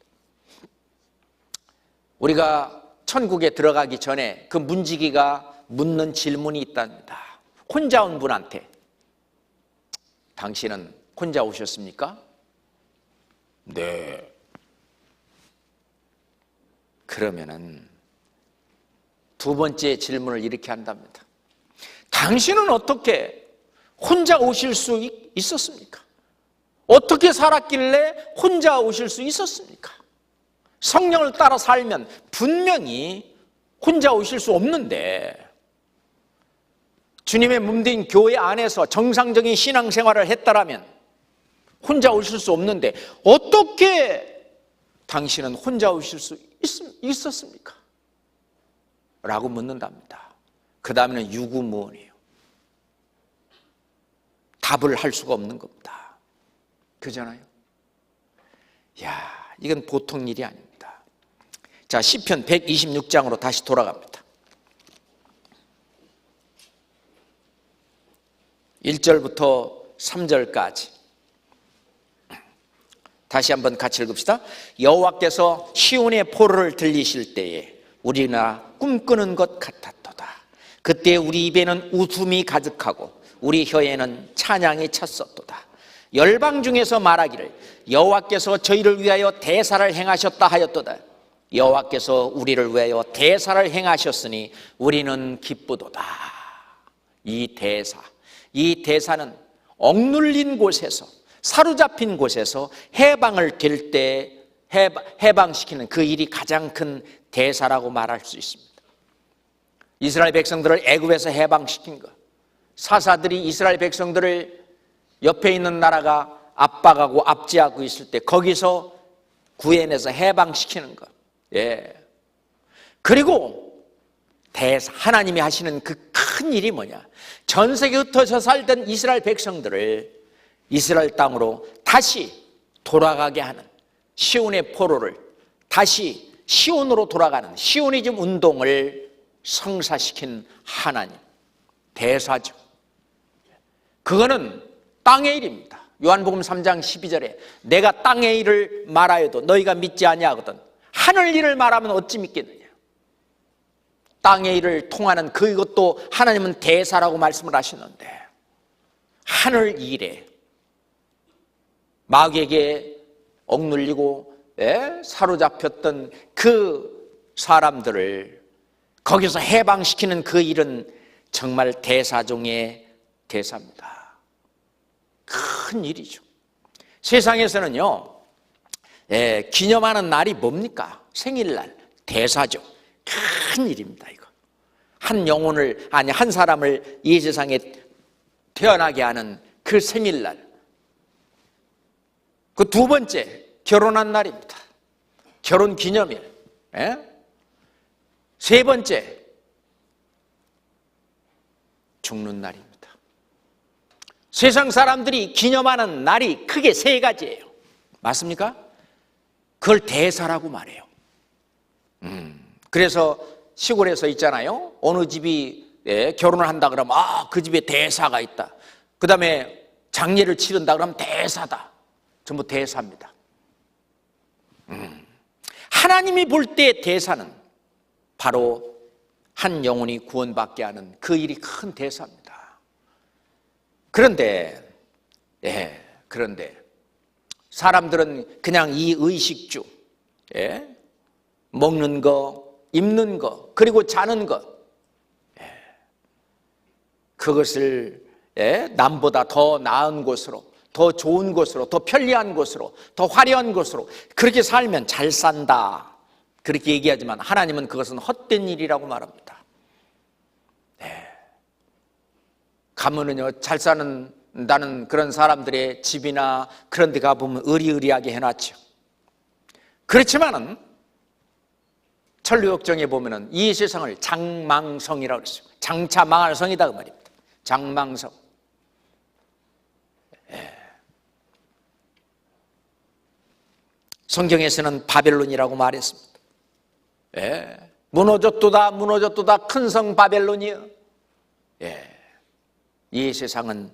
[SPEAKER 1] 우리가 천국에 들어가기 전에 그 문지기가 묻는 질문이 있답니다. 혼자 온 분한테 당신은 혼자 오셨습니까? 네. 그러면은 두 번째 질문을 이렇게 한답니다. 당신은 어떻게 혼자 오실 수 있었습니까? 어떻게 살았길래 혼자 오실 수 있었습니까? 성령을 따라 살면 분명히 혼자 오실 수 없는데 주님의 몸된 교회 안에서 정상적인 신앙생활을 했다라면 혼자 오실 수 없는데 어떻게 당신은 혼자 오실 수 있었습니까? 라고 묻는답니다. 그 다음에는 유구무원이에요. 답을 할 수가 없는 겁니다. 그잖아요. 야, 이건 보통 일이 아닙니다. 자, 시편 126장으로 다시 돌아갑니다. 1절부터 3절까지 다시 한번 같이 읽읍시다. 여호와께서 시온의 포로를 들리실 때에 우리나 꿈꾸는 것 같았도다. 그때 우리 입에는 웃음이 가득하고 우리 혀에는 찬양이 찼었도다. 열방 중에서 말하기를 여호와께서 저희를 위하여 대사를 행하셨다 하였도다. 여호와께서 우리를 위하여 대사를 행하셨으니 우리는 기쁘도다. 이 대사는 억눌린 곳에서, 사로잡힌 곳에서 해방을 될 때 해방시키는 그 일이 가장 큰 대사라고 말할 수 있습니다. 이스라엘 백성들을 애굽에서 해방시킨 것, 사사들이 이스라엘 백성들을 옆에 있는 나라가 압박하고 압제하고 있을 때 거기서 구해내서 해방시키는 것. 그리고 하나님이 하시는 그 큰 일이 뭐냐? 전 세계에 흩어져 살던 이스라엘 백성들을 이스라엘 땅으로 다시 돌아가게 하는 시온의 포로를 다시 시온으로 돌아가는 시오니즘 운동을 성사시킨 하나님, 대사죠. 그거는 땅의 일입니다. 요한복음 3장 12절에 내가 땅의 일을 말하여도 너희가 믿지 아니하거든 하늘 일을 말하면 어찌 믿겠느냐. 땅의 일을 통하는 그것도 하나님은 대사라고 말씀을 하시는데 하늘 일에 마귀에게 억눌리고 사로잡혔던 그 사람들을 거기서 해방시키는 그 일은 정말 대사 중의 대사입니다. 큰 일이죠. 세상에서는요, 기념하는 날이 뭡니까? 생일날, 대사죠. 큰 일입니다, 이거. 한 영혼을, 아니, 한 사람을 이 세상에 태어나게 하는 그 생일날. 그 두 번째, 결혼한 날입니다. 결혼 기념일. 세 번째, 죽는 날입니다. 세상 사람들이 기념하는 날이 크게 세 가지예요. 맞습니까? 그걸 대사라고 말해요. 그래서 시골에서 있잖아요. 어느 집이 결혼을 한다 그러면 그 집에 대사가 있다. 그 다음에 장례를 치른다 그러면 대사다. 전부 대사입니다. 하나님이 볼 때 대사는 바로 한 영혼이 구원받게 하는 그 일이 큰 대사입니다. 그런데 사람들은 그냥 이 의식주, 먹는 거, 입는 거, 그리고 자는 것, 그것을 남보다 더 나은 곳으로, 더 좋은 곳으로, 더 편리한 곳으로, 더 화려한 곳으로 그렇게 살면 잘 산다, 그렇게 얘기하지만 하나님은 그것은 헛된 일이라고 말합니다. 가면은요, 잘 사는다는 그런 사람들의 집이나 그런 데 가보면 의리의리하게 해놨죠. 그렇지만은 천류역정에 보면은 이 세상을 장망성이라고 그랬어요. 장차 망할 성이다 그 말입니다. 장망성. 성경에서는 바벨론이라고 말했습니다. 무너졌도다, 무너졌도다, 큰 성 바벨론이여. 이 세상은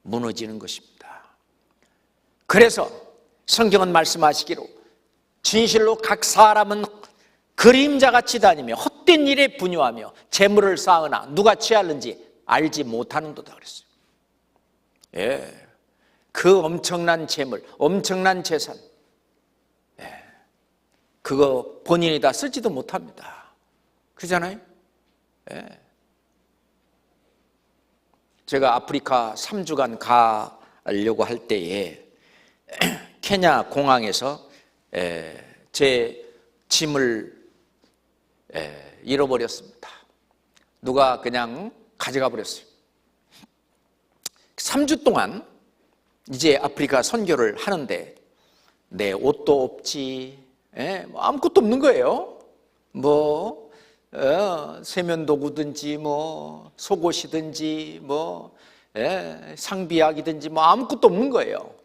[SPEAKER 1] 무너지는 것입니다. 그래서 성경은 말씀하시기로 진실로 각 사람은 그림자같이 다니며 헛된 일에 분유하며 재물을 쌓으나 누가 취하는지 알지 못하는도다 그랬어요. 그 엄청난 재물, 엄청난 재산, 그거 본인이 다 쓰지도 못합니다. 그러잖아요. 제가 아프리카 3주간 가려고 할 때에 케냐 공항에서 제 짐을 잃어버렸습니다. 누가 그냥 가져가 버렸어요. 3주 동안 이제 아프리카 선교를 하는데 내 옷도 없지, 뭐 아무것도 없는 거예요. 뭐 세면도구든지 뭐 속옷이든지 뭐 상비약이든지 뭐 아무것도 없는 거예요.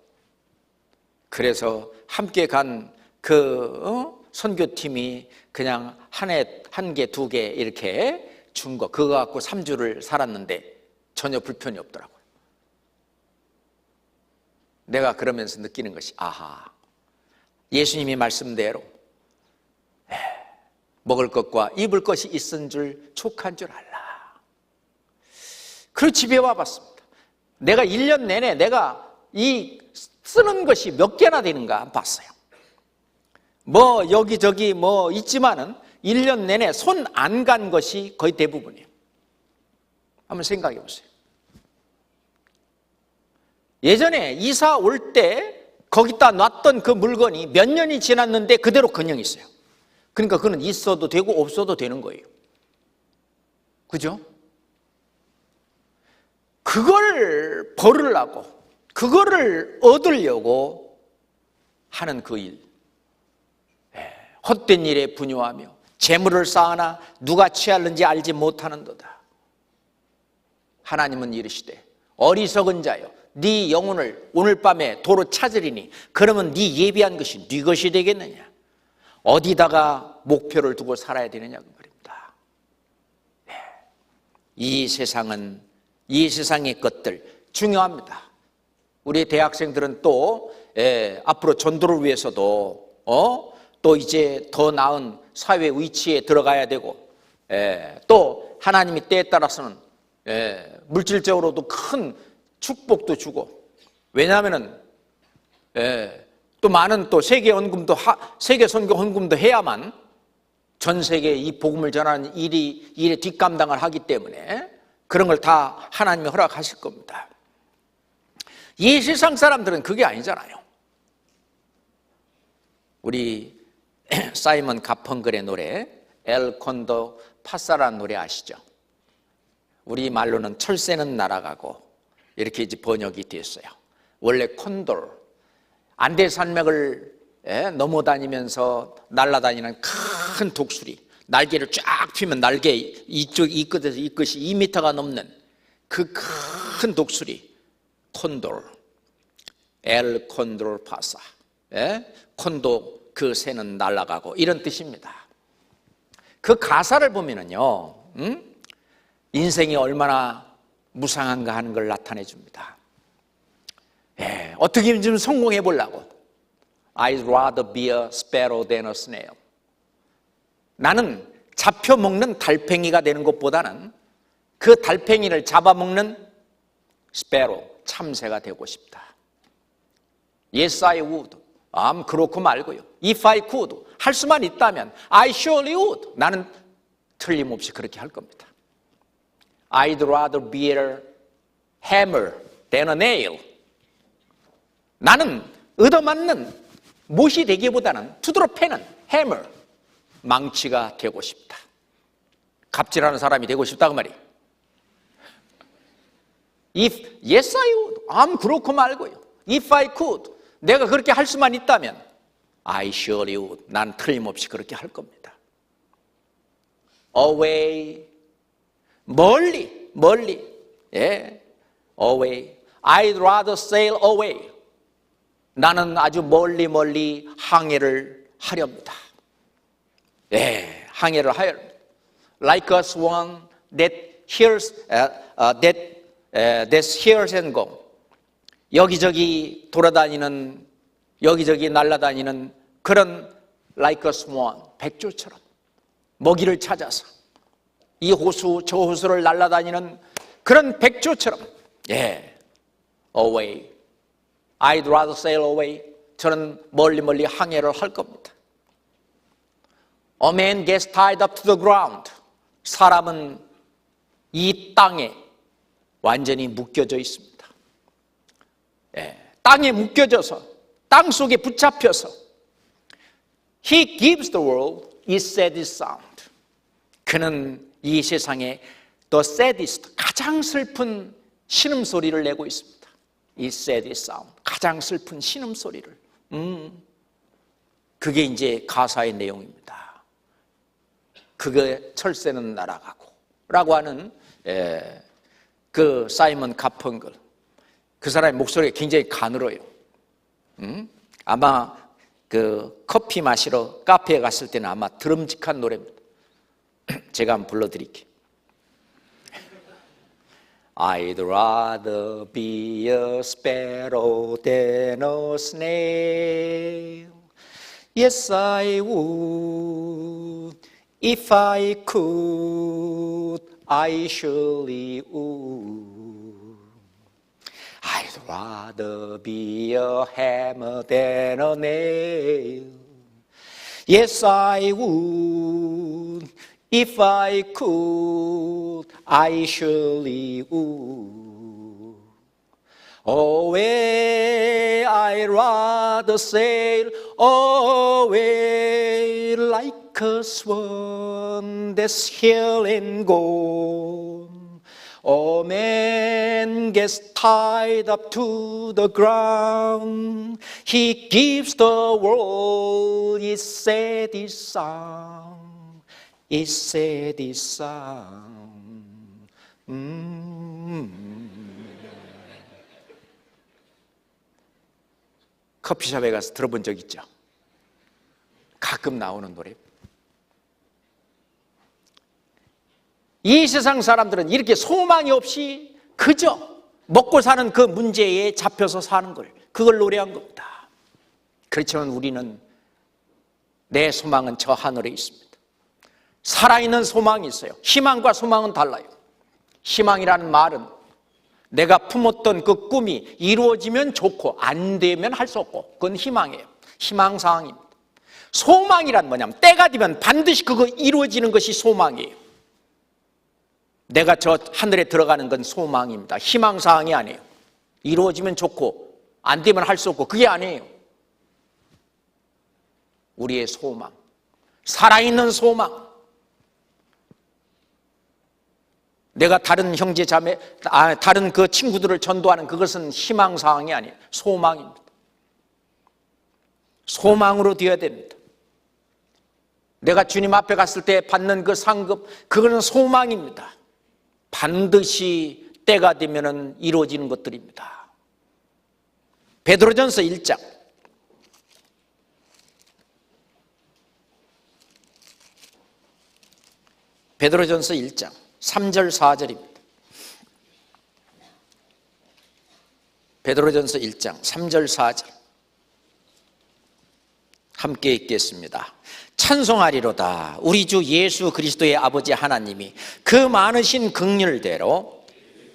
[SPEAKER 1] 그래서 함께 간 그 선교팀이 그냥 한 개, 두 개 이렇게 준 거, 그거 갖고 3주를 살았는데 전혀 불편이 없더라고요. 내가 그러면서 느끼는 것이, 아하, 예수님이 말씀대로 먹을 것과 입을 것이 있은 줄 촉한 줄 알라. 그리고 집에 와봤습니다. 내가 1년 내내 내가 이 쓰는 것이 몇 개나 되는가 봤어요. 뭐 여기저기 뭐 있지만은 1년 내내 손 안 간 것이 거의 대부분이에요. 한번 생각해 보세요. 예전에 이사 올 때 거기다 놨던 그 물건이 몇 년이 지났는데 그대로 그냥 있어요. 그러니까 그건 있어도 되고 없어도 되는 거예요. 그죠? 그걸 버리려고, 그거를 얻으려고 하는 그 일, 헛된 일에 분유하며 재물을 쌓으나 누가 취하는지 알지 못하는도다. 하나님은 이르시되 어리석은 자여, 네 영혼을 오늘 밤에 도로 찾으리니 그러면 네 예비한 것이 네 것이 되겠느냐. 어디다가 목표를 두고 살아야 되느냐 그 말입니다. 이 세상은, 이 세상의 것들 중요합니다. 우리 대학생들은 또 앞으로 전도를 위해서도 또 이제 더 나은 사회 위치에 들어가야 되고, 또 하나님이 때에 따라서는 물질적으로도 큰 축복도 주고, 왜냐하면은 또 많은 또 세계 선교 헌금도 해야만 전 세계에 이 복음을 전하는 일에 뒷감당을 하기 때문에 그런 걸 다 하나님이 허락하실 겁니다. 이 세상 사람들은 그게 아니잖아요. 우리 사이먼 가펑클의 노래 엘 콘도 파사라는 노래 아시죠? 우리 말로는 철새는 날아가고 이렇게 이제 번역이 됐어요. 원래 콘돌, 안대산맥을 넘어다니면서 날아다니는 큰 독수리, 날개를 쫙 펴면 날개 이 끝에서 이 끝이 2m가 넘는 그 큰 독수리 콘돌, 엘 콘돌 파사, 콘도 그 새는 날아가고 이런 뜻입니다. 그 가사를 보면은요, 인생이 얼마나 무상한가 하는 걸 나타내 줍니다. 어떻게 좀 성공해 보려고 I'd rather be a sparrow than a snail. 나는 잡혀먹는 달팽이가 되는 것보다는 그 달팽이를 잡아먹는 sparrow, 참새가 되고 싶다. Yes, I would. 그렇고 말고요. If I could. 할 수만 있다면 I surely would. 나는 틀림없이 그렇게 할 겁니다. I'd rather be a hammer than a nail. 나는 얻어맞는 못이 되기보다는 두드러 패는 hammer, 망치가 되고 싶다. 갑질하는 사람이 되고 싶다 그 말이에요. If, yes I would. 그렇고 말고요. If I could. 내가 그렇게 할 수만 있다면 I surely would. 난 틀림없이 그렇게 할 겁니다. Away, 멀리, away. I'd rather sail away. 나는 아주 멀리 항해를 하렵니다. 항해를 하렵니다. Like a swan that hears and go. 여기저기 돌아다니는, 여기저기 날아다니는 그런 like a swan, 백조처럼 먹이를 찾아서 이 호수 저 호수를 날아다니는 그런 백조처럼 away. I'd rather sail away. 저는 멀리 항해를 할 겁니다. A man gets tied up to the ground. 사람은 이 땅에 완전히 묶여져 있습니다. 땅에 묶여져서 땅 속에 붙잡혀서 He gives the world his saddest sound. 그는 이 세상에 the saddest, 가장 슬픈 신음소리를 내고 있습니다. 이 saddest sound, 가장 슬픈 신음소리를. 그게 이제 가사의 내용입니다. 그게 철새는 날아가고 라고 하는 그 사이먼 가펑클, 그 사람의 목소리가 굉장히 가늘어요. 아마 그 커피 마시러 카페에 갔을 때는 아마 드럼직한 노래입니다. 제가 한번 불러드릴게요. I'd rather be a sparrow than a snail. Yes, I would. If I could, I surely would. I'd rather be a hammer than a nail. Yes, I would. If I could, I surely would. Away, I'd rather sail away like a swan that's here and gone. A man gets tied up to the ground. He gives the world his saddest sound. His saddest sound. 커피숍에 가서 들어본 적 있죠? 가끔 나오는 노래. 이 세상 사람들은 이렇게 소망이 없이 그저 먹고 사는 그 문제에 잡혀서 사는 걸, 그걸 노래한 겁니다. 그렇지만 우리는, 내 소망은 저 하늘에 있습니다. 살아있는 소망이 있어요. 희망과 소망은 달라요. 희망이라는 말은 내가 품었던 그 꿈이 이루어지면 좋고 안 되면 할 수 없고, 그건 희망이에요. 희망사항입니다. 소망이란 뭐냐면 때가 되면 반드시 그거 이루어지는 것이 소망이에요. 내가 저 하늘에 들어가는 건 소망입니다. 희망사항이 아니에요. 이루어지면 좋고 안 되면 할 수 없고 그게 아니에요. 우리의 소망, 살아있는 소망. 내가 다른 형제 자매, 다른 그 친구들을 전도하는 그것은 희망사항이 아니에요. 소망입니다. 소망으로 되어야 됩니다. 내가 주님 앞에 갔을 때 받는 그 상급, 그거는 소망입니다. 반드시 때가 되면 이루어지는 것들입니다. 베드로전서 1장 베드로전서 1장 3절 4절입니다. 베드로전서 1장 3절 4절 함께 읽겠습니다. 찬송하리로다. 우리 주 예수 그리스도의 아버지 하나님이 그 많으신 긍휼대로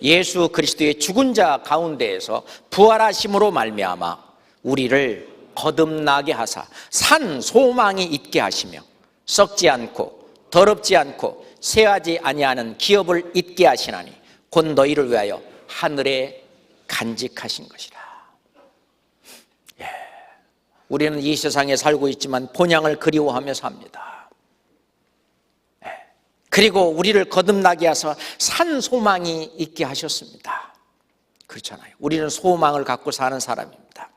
[SPEAKER 1] 예수 그리스도의 죽은 자 가운데에서 부활하심으로 말미암아 우리를 거듭나게 하사 산 소망이 있게 하시며 썩지 않고 더럽지 않고 쇠하지 아니하는 기업을 있게 하시나니 곧 너희를 위하여 하늘에 간직하신 것이라. 우리는 이 세상에 살고 있지만 본향을 그리워하며 삽니다. 그리고 우리를 거듭나게 하셔서 산 소망이 있게 하셨습니다. 그렇잖아요. 우리는 소망을 갖고 사는 사람입니다.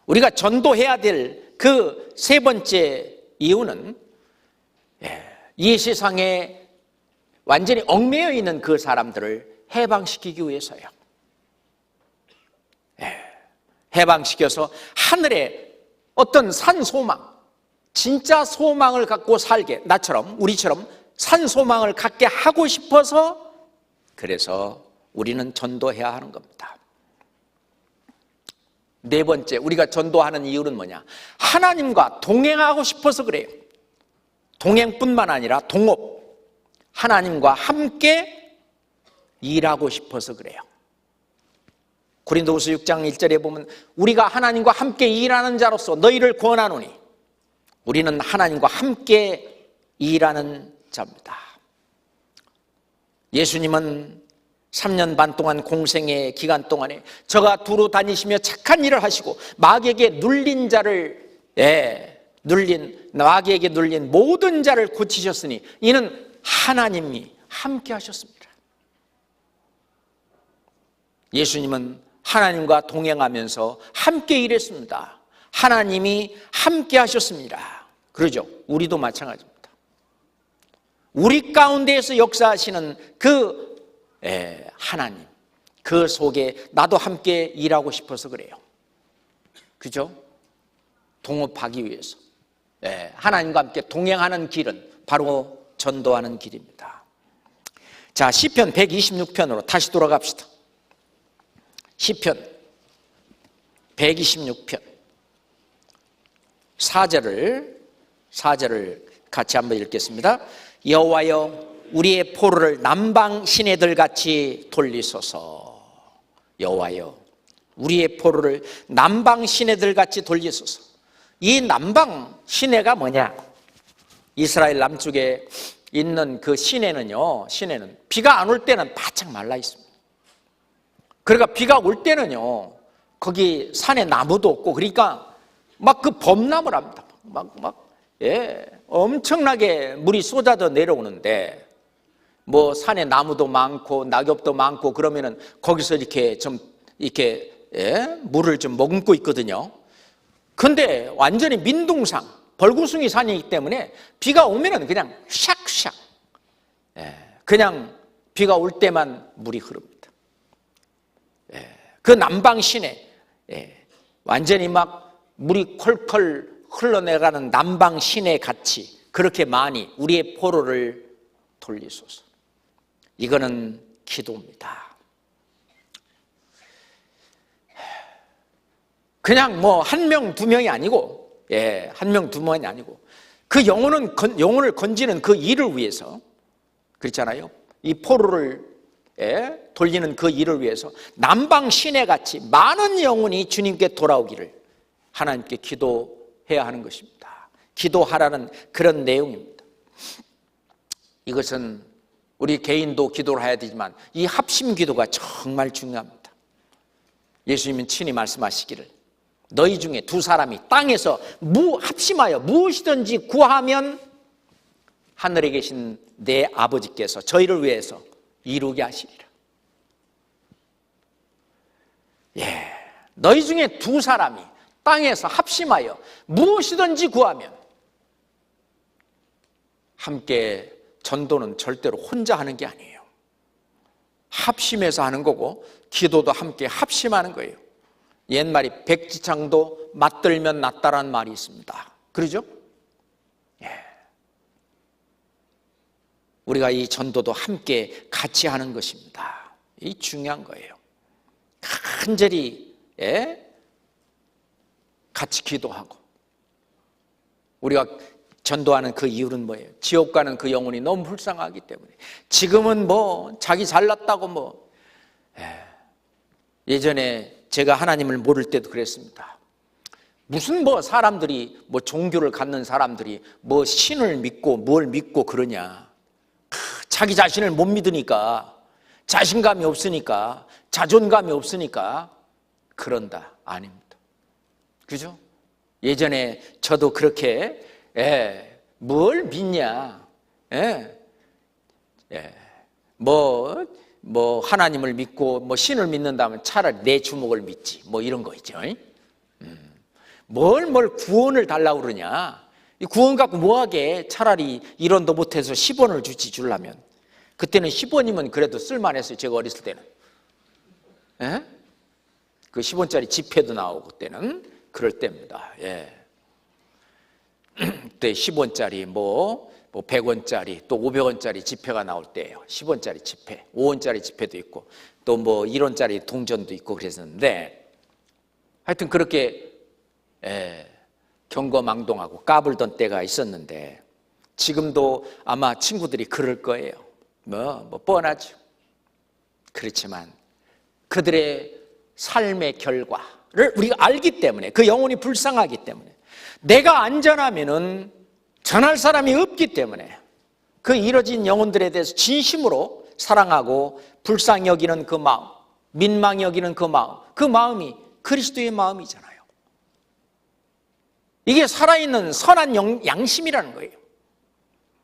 [SPEAKER 1] 우리가 전도해야 될 그 세 번째 이유는 이 세상에 완전히 얽매여 있는 그 사람들을 해방시키기 위해서요. 해방시켜서 하늘에 어떤 산 소망, 진짜 소망을 갖고 살게, 나처럼 우리처럼 산 소망을 갖게 하고 싶어서 그래서 우리는 전도해야 하는 겁니다. 네 번째, 우리가 전도하는 이유는 뭐냐? 하나님과 동행하고 싶어서 그래요. 동행뿐만 아니라 동업, 하나님과 함께 일하고 싶어서 그래요. 고린도후서 6장 1절에 보면 우리가 하나님과 함께 일하는 자로서 너희를 권하노니, 우리는 하나님과 함께 일하는 자입니다. 예수님은 3년 반 동안 공생의 기간 동안에 저가 두루 다니시며 착한 일을 하시고 마귀에게 눌린 자를 마귀에게 눌린 모든 자를 고치셨으니 이는 하나님이 함께 하셨습니다. 예수님은 하나님과 동행하면서 함께 일했습니다. 하나님이 함께 하셨습니다. 그러죠? 우리도 마찬가지입니다. 우리 가운데에서 역사하시는 그 하나님, 그 속에 나도 함께 일하고 싶어서 그래요. 그죠? 동업하기 위해서 하나님과 함께 동행하는 길은 바로 전도하는 길입니다. 자, 시편 126편으로 다시 돌아갑시다. 시편 126편 4절을 같이 한번 읽겠습니다. 여호와여 우리의 포로를 남방 시내들 같이 돌리소서. 여호와여 우리의 포로를 남방 시내들 같이 돌리소서. 이 남방 시내가 뭐냐? 이스라엘 남쪽에 있는 그 시내는요, 시내는 비가 안 올 때는 바짝 말라 있습니다. 그러니까 비가 올 때는요, 거기 산에 나무도 없고, 그러니까 막 그 범람을 합니다. 엄청나게 물이 쏟아져 내려오는데, 뭐 산에 나무도 많고 낙엽도 많고 그러면은 거기서 이렇게 물을 좀 머금고 있거든요. 근데 완전히 민둥상, 벌구숭이 산이기 때문에 비가 오면은 그냥 샥샥, 그냥 비가 올 때만 물이 흐릅니다. 그 남방 시내, 완전히 막 물이 컬컬 흘러내가는 남방 시내 같이 그렇게 많이 우리의 포로를 돌리소서. 이거는 기도입니다. 그냥 뭐 한 명, 두 명이 아니고, 한 명, 두 명이 아니고, 그 영혼을 건지는 그 일을 위해서, 그렇잖아요. 이 포로를 돌리는 그 일을 위해서 남방 시내같이 많은 영혼이 주님께 돌아오기를 하나님께 기도해야 하는 것입니다. 기도하라는 그런 내용입니다. 이것은 우리 개인도 기도를 해야 되지만 이 합심 기도가 정말 중요합니다. 예수님은 친히 말씀하시기를 너희 중에 두 사람이 땅에서 합심하여 무엇이든지 구하면 하늘에 계신 내 아버지께서 저희를 위해서 이루게 하시리라. 너희 중에 두 사람이 땅에서 합심하여 무엇이든지 구하면, 함께 전도는 절대로 혼자 하는 게 아니에요. 합심해서 하는 거고 기도도 함께 합심하는 거예요. 옛말이 백지창도 맞들면 낫다라는 말이 있습니다. 그러죠? 우리가 이 전도도 함께 같이 하는 것입니다. 이 중요한 거예요. 간절히 같이 기도하고. 우리가 전도하는 그 이유는 뭐예요? 지옥 가는 그 영혼이 너무 불쌍하기 때문에. 지금은 뭐 자기 잘났다고 뭐. 예전에 제가 하나님을 모를 때도 그랬습니다. 무슨 뭐 사람들이 뭐 종교를 갖는 사람들이 뭐 신을 믿고 뭘 믿고 그러냐. 자기 자신을 못 믿으니까, 자신감이 없으니까, 자존감이 없으니까 그런다. 아닙니다. 그죠? 예전에 저도 그렇게 뭘 믿냐, 뭐 하나님을 믿고 뭐 신을 믿는다면 차라리 내 주먹을 믿지, 뭐 이런 거 있죠. 뭘 구원을 달라고 그러냐. 이 구원 갖고 뭐하게. 차라리 1원도 못해서 10원을 주려면. 그때는 10원이면 그래도 쓸만했어요. 제가 어렸을 때는. 그 10원짜리 지폐도 나오고 그때는 그럴 때입니다. 그때 10원짜리 뭐 100원짜리 또 500원짜리 지폐가 나올 때예요. 10원짜리 지폐, 5원짜리 지폐도 있고 또 뭐 1원짜리 동전도 있고 그랬었는데, 하여튼 그렇게 경거망동하고 까불던 때가 있었는데, 지금도 아마 친구들이 그럴 거예요. 뭐 뻔하죠. 그렇지만 그들의 삶의 결과를 우리가 알기 때문에, 그 영혼이 불쌍하기 때문에, 내가 안전하면은 전할 사람이 없기 때문에 그 잃어진 영혼들에 대해서 진심으로 사랑하고 불쌍히 여기는 그 마음, 민망히 여기는 그 마음이 그리스도의 마음이잖아요. 이게 살아있는 선한 양심이라는 거예요.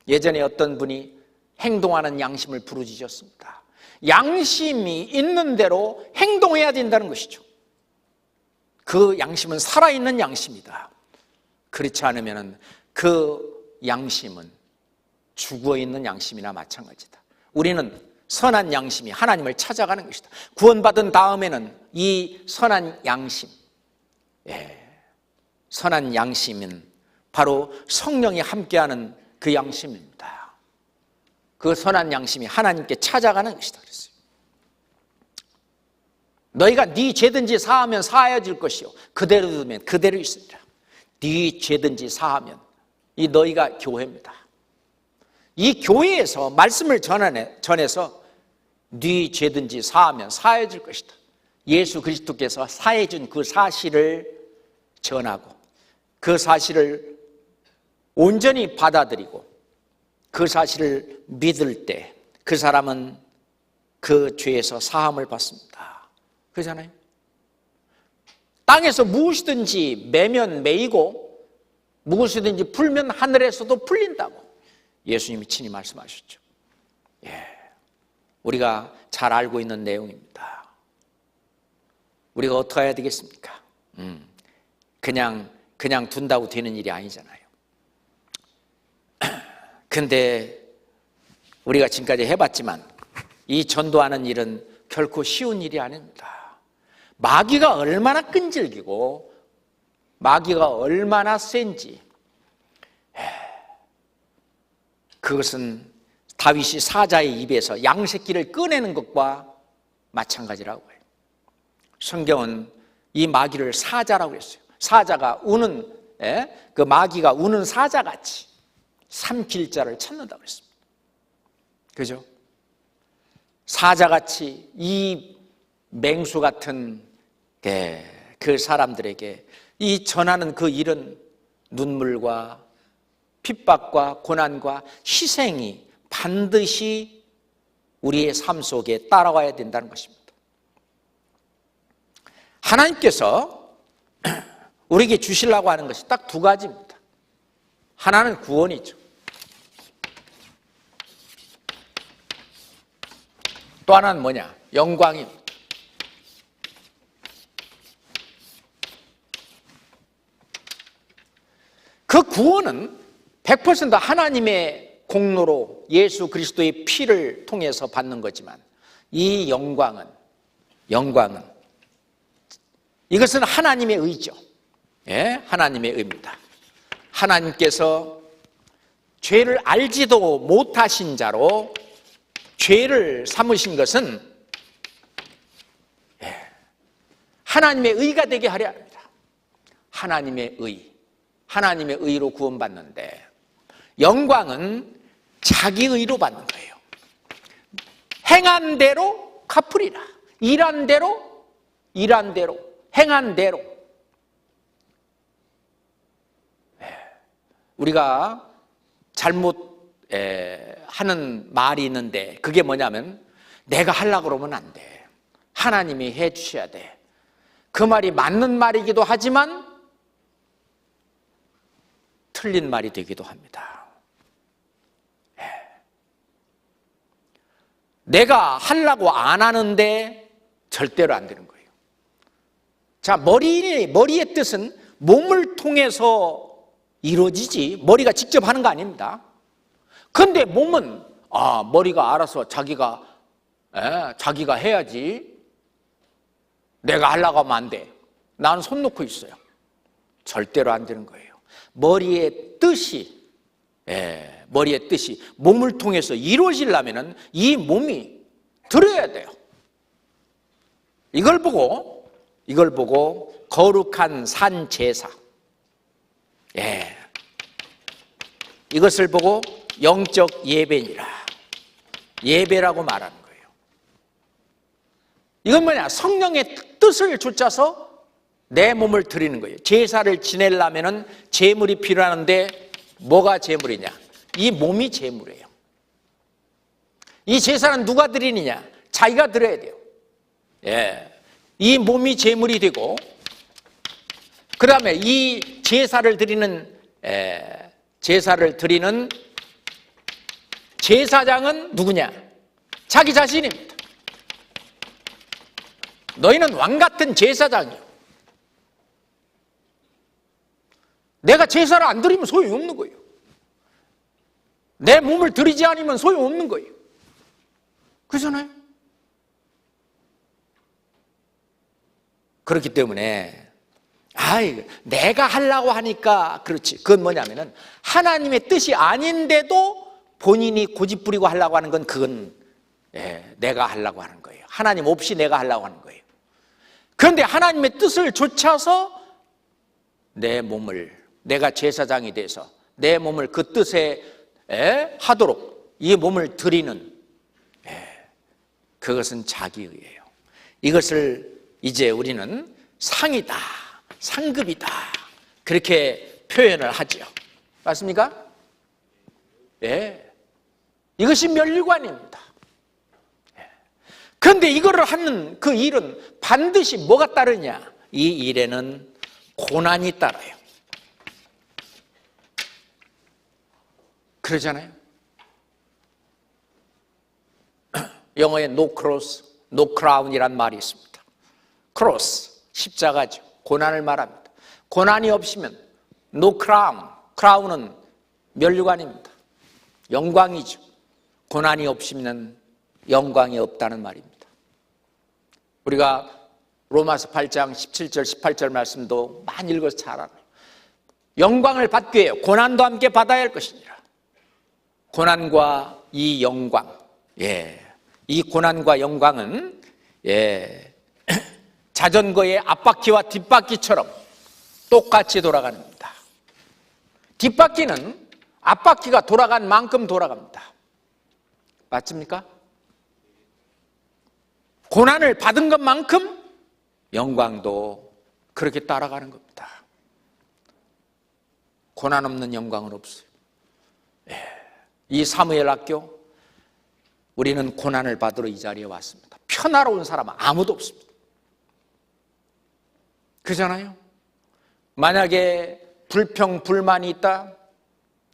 [SPEAKER 1] 예전에 어떤 분이 행동하는 양심을 부르짖었습니다. 양심이 있는 대로 행동해야 된다는 것이죠. 그 양심은 살아있는 양심이다. 그렇지 않으면 그 양심은 죽어있는 양심이나 마찬가지다. 우리는 선한 양심이 하나님을 찾아가는 것이다. 구원받은 다음에는 이 선한 양심, 선한 양심은 바로 성령이 함께하는 그 양심입니다. 그 선한 양심이 하나님께 찾아가는 것이다 그랬어요. 너희가 네 죄든지 사하면 사하여질 것이요 그대로 두면 그대로 있으리라. 네 죄든지 사하면, 이 너희가 교회입니다. 이 교회에서 말씀을 전해서 네 죄든지 사하면 사하여질 것이다. 예수 그리스도께서 사해준 그 사실을 전하고 그 사실을 온전히 받아들이고 그 사실을 믿을 때 그 사람은 그 죄에서 사함을 받습니다. 그러잖아요. 땅에서 무엇이든지 매면 매이고 무엇이든지 풀면 하늘에서도 풀린다고 예수님이 친히 말씀하셨죠. 우리가 잘 알고 있는 내용입니다. 우리가 어떻게 해야 되겠습니까? 그냥 둔다고 되는 일이 아니잖아요. 근데 우리가 지금까지 해봤지만 이 전도하는 일은 결코 쉬운 일이 아닙니다. 마귀가 얼마나 끈질기고 마귀가 얼마나 센지, 그것은 다윗이 사자의 입에서 양새끼를 꺼내는 것과 마찬가지라고 해요. 성경은 이 마귀를 사자라고 했어요. 사자가 우는, 그 마귀가 우는 사자같이 삼킬 자를 찾는다고 했습니다. 그죠? 사자같이 이 맹수 같은 그 사람들에게 이 전하는 그 일은 눈물과 핍박과 고난과 희생이 반드시 우리의 삶 속에 따라와야 된다는 것입니다. 하나님께서 우리에게 주시려고 하는 것이 딱 두 가지입니다. 하나는 구원이죠. 또 하나는 뭐냐? 영광입니다. 그 구원은 100% 하나님의 공로로 예수 그리스도의 피를 통해서 받는 거지만 이 영광은 이것은 하나님의 의죠. 예, 하나님의 의입니다. 하나님께서 죄를 알지도 못하신 자로 죄를 삼으신 것은 하나님의 의가 되게 하려 합니다. 하나님의 의로 구원받는데 영광은 자기 의로 받는 거예요. 행한 대로 갚으리라. 일한 대로 행한 대로. 우리가 잘못 하는 말이 있는데 그게 뭐냐면 내가 하려고 그러면 안 돼. 하나님이 해 주셔야 돼. 그 말이 맞는 말이기도 하지만 틀린 말이 되기도 합니다. 내가 하려고 안 하는데 절대로 안 되는 거예요. 자, 머리의 뜻은 몸을 통해서 이루어지지 머리가 직접 하는 거 아닙니다. 그런데 몸은 머리가 알아서 자기가 해야지. 내가 하려고 하면 안 돼. 나는 손 놓고 있어요. 절대로 안 되는 거예요. 머리의 뜻이 몸을 통해서 이루어지려면 이 몸이 들어야 돼요. 이걸 보고 거룩한 산 제사, 이것을 보고 영적 예배니라, 예배라고 말하는 거예요. 이건 뭐냐? 성령의 뜻을 좇아서 내 몸을 드리는 거예요. 제사를 지내려면 제물이 필요하는데 뭐가 제물이냐? 이 몸이 제물이에요. 이 제사는 누가 드리느냐? 자기가 드려야 돼요. 이 몸이 제물이 되고 그 다음에 이 제사를 드리는 제사장은 누구냐? 자기 자신입니다. 너희는 왕같은 제사장이요. 내가 제사를 안 드리면 소용이 없는 거예요. 내 몸을 드리지 않으면 소용없는 거예요. 그렇잖아요? 그렇기 때문에 내가 하려고 하니까 그렇지. 그건 뭐냐면은 하나님의 뜻이 아닌데도 본인이 고집부리고 하려고 하는 건 그건 내가 하려고 하는 거예요. 하나님 없이 내가 하려고 하는 거예요. 그런데 하나님의 뜻을 좇아서 내 몸을, 내가 제사장이 돼서 내 몸을 그 뜻에 하도록 이 몸을 드리는, 그것은 자기의예요. 이것을 이제 우리는 상이다, 상급이다, 그렇게 표현을 하죠. 맞습니까? 이것이 멸류관입니다. 그런데 이거를 하는 그 일은 반드시 뭐가 따르냐? 이 일에는 고난이 따라요. 그러잖아요. 영어에 no cross, no crown이란 말이 있습니다. cross, 십자가죠. 고난을 말합니다. 고난이 없으면 no crown, crown은 멸류관입니다. 영광이죠. 고난이 없으면 영광이 없다는 말입니다. 우리가 로마서 8장 17절 18절 말씀도 많이 읽어서 잘 알아요. 영광을 받기 위해 고난도 함께 받아야 할 것이니라. 고난과 이 영광, 이 고난과 영광은 자전거의 앞바퀴와 뒷바퀴처럼 똑같이 돌아가는 겁니다. 뒷바퀴는 앞바퀴가 돌아간 만큼 돌아갑니다. 맞습니까? 고난을 받은 것만큼 영광도 그렇게 따라가는 겁니다. 고난 없는 영광은 없어요. 이 사무엘 학교, 우리는 고난을 받으러 이 자리에 왔습니다. 평화로운 사람은 아무도 없습니다. 그잖아요. 만약에 불평, 불만이 있다,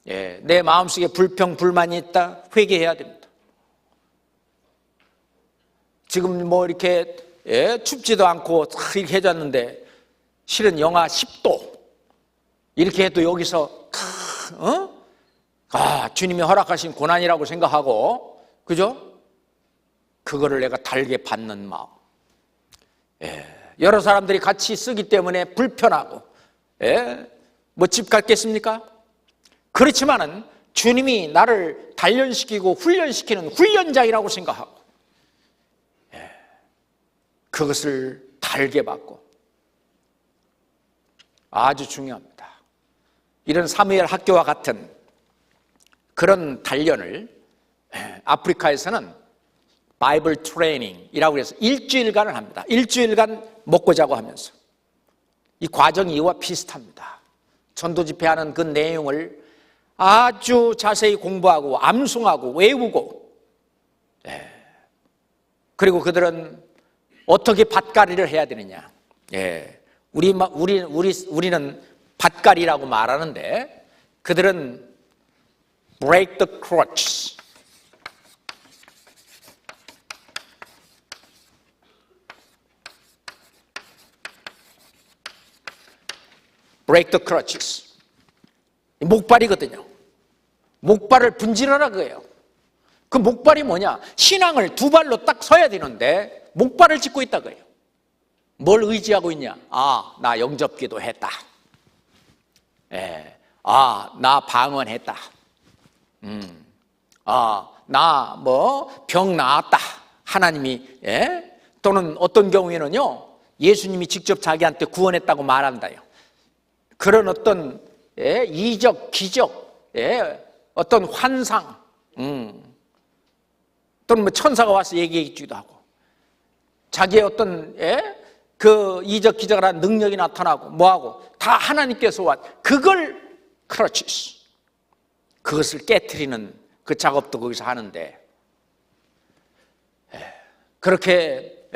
[SPEAKER 1] 내 마음속에 불평, 불만이 있다, 회개해야 됩니다. 지금 뭐 이렇게 춥지도 않고 이렇게 해졌는데 실은 영하 10도 이렇게 해도 여기서 주님이 허락하신 고난이라고 생각하고, 그죠? 그거를 내가 달게 받는 마음. 여러 사람들이 같이 쓰기 때문에 불편하고, 뭐 집 갔겠습니까? 그렇지만은 주님이 나를 단련시키고 훈련시키는 훈련장이라고 생각하고, 그것을 달게 받고, 아주 중요합니다. 이런 사무엘 학교와 같은 그런 단련을 아프리카에서는 바이블 트레이닝이라고 해서 일주일간을 합니다. 일주일간 먹고 자고 하면서. 이 과정이 이와 비슷합니다. 전도 집회하는 그 내용을 아주 자세히 공부하고 암송하고 외우고, 그리고 그들은 어떻게 밭갈이를 해야 되느냐. 우리는 밭갈이라고 말하는데 그들은 break the crutch. break the crutches. 목발이거든요. 목발을 분질하라 그래요. 그 목발이 뭐냐? 신앙을 두 발로 딱 서야 되는데 목발을 짚고 있다 그래요. 뭘 의지하고 있냐? 나 영접기도 했다. 나 방언했다. 나 뭐 병 나았다. 하나님이, 또는 어떤 경우에는요, 예수님이 직접 자기한테 구원했다고 말한다요. 그런 어떤 이적, 기적, 어떤 환상, 또는 뭐 천사가 와서 얘기해 주기도 하고, 자기의 어떤 그 이적, 기적을 한 능력이 나타나고 뭐하고 다 하나님께서 그걸 크러치스, 그것을 깨트리는 그 작업도 거기서 하는데, 그렇게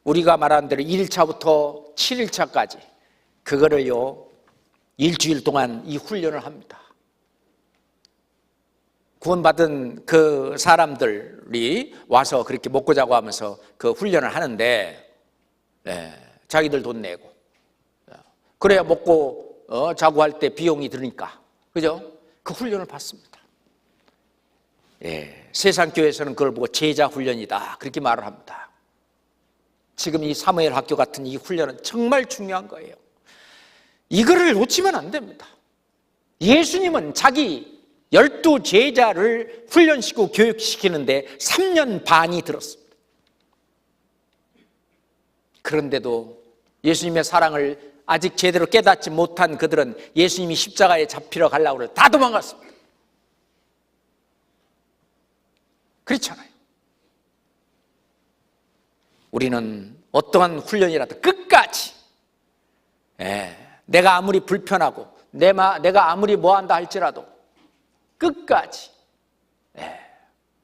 [SPEAKER 1] 우리가 말한 대로 1일차부터 7일차까지 그거를요 일주일 동안 이 훈련을 합니다. 구원받은 그 사람들이 와서 그렇게 먹고 자고 하면서 그 훈련을 하는데, 자기들 돈 내고, 그래야 먹고 자고 할 때 비용이 드니까, 그죠? 그 훈련을 받습니다. 세상 교회에서는 그걸 보고 제자 훈련이다 그렇게 말을 합니다. 지금 이 사무엘 학교 같은 이 훈련은 정말 중요한 거예요. 이거를 놓치면 안 됩니다. 예수님은 자기 12 제자를 훈련시키고 교육시키는데 3년 반이 들었습니다. 그런데도 예수님의 사랑을 아직 제대로 깨닫지 못한 그들은 예수님이 십자가에 잡히러 가려고 다 도망갔습니다. 그렇잖아요. 우리는 어떠한 훈련이라도 끝까지, 내가 아무리 불편하고 내가 아무리 뭐한다 할지라도 끝까지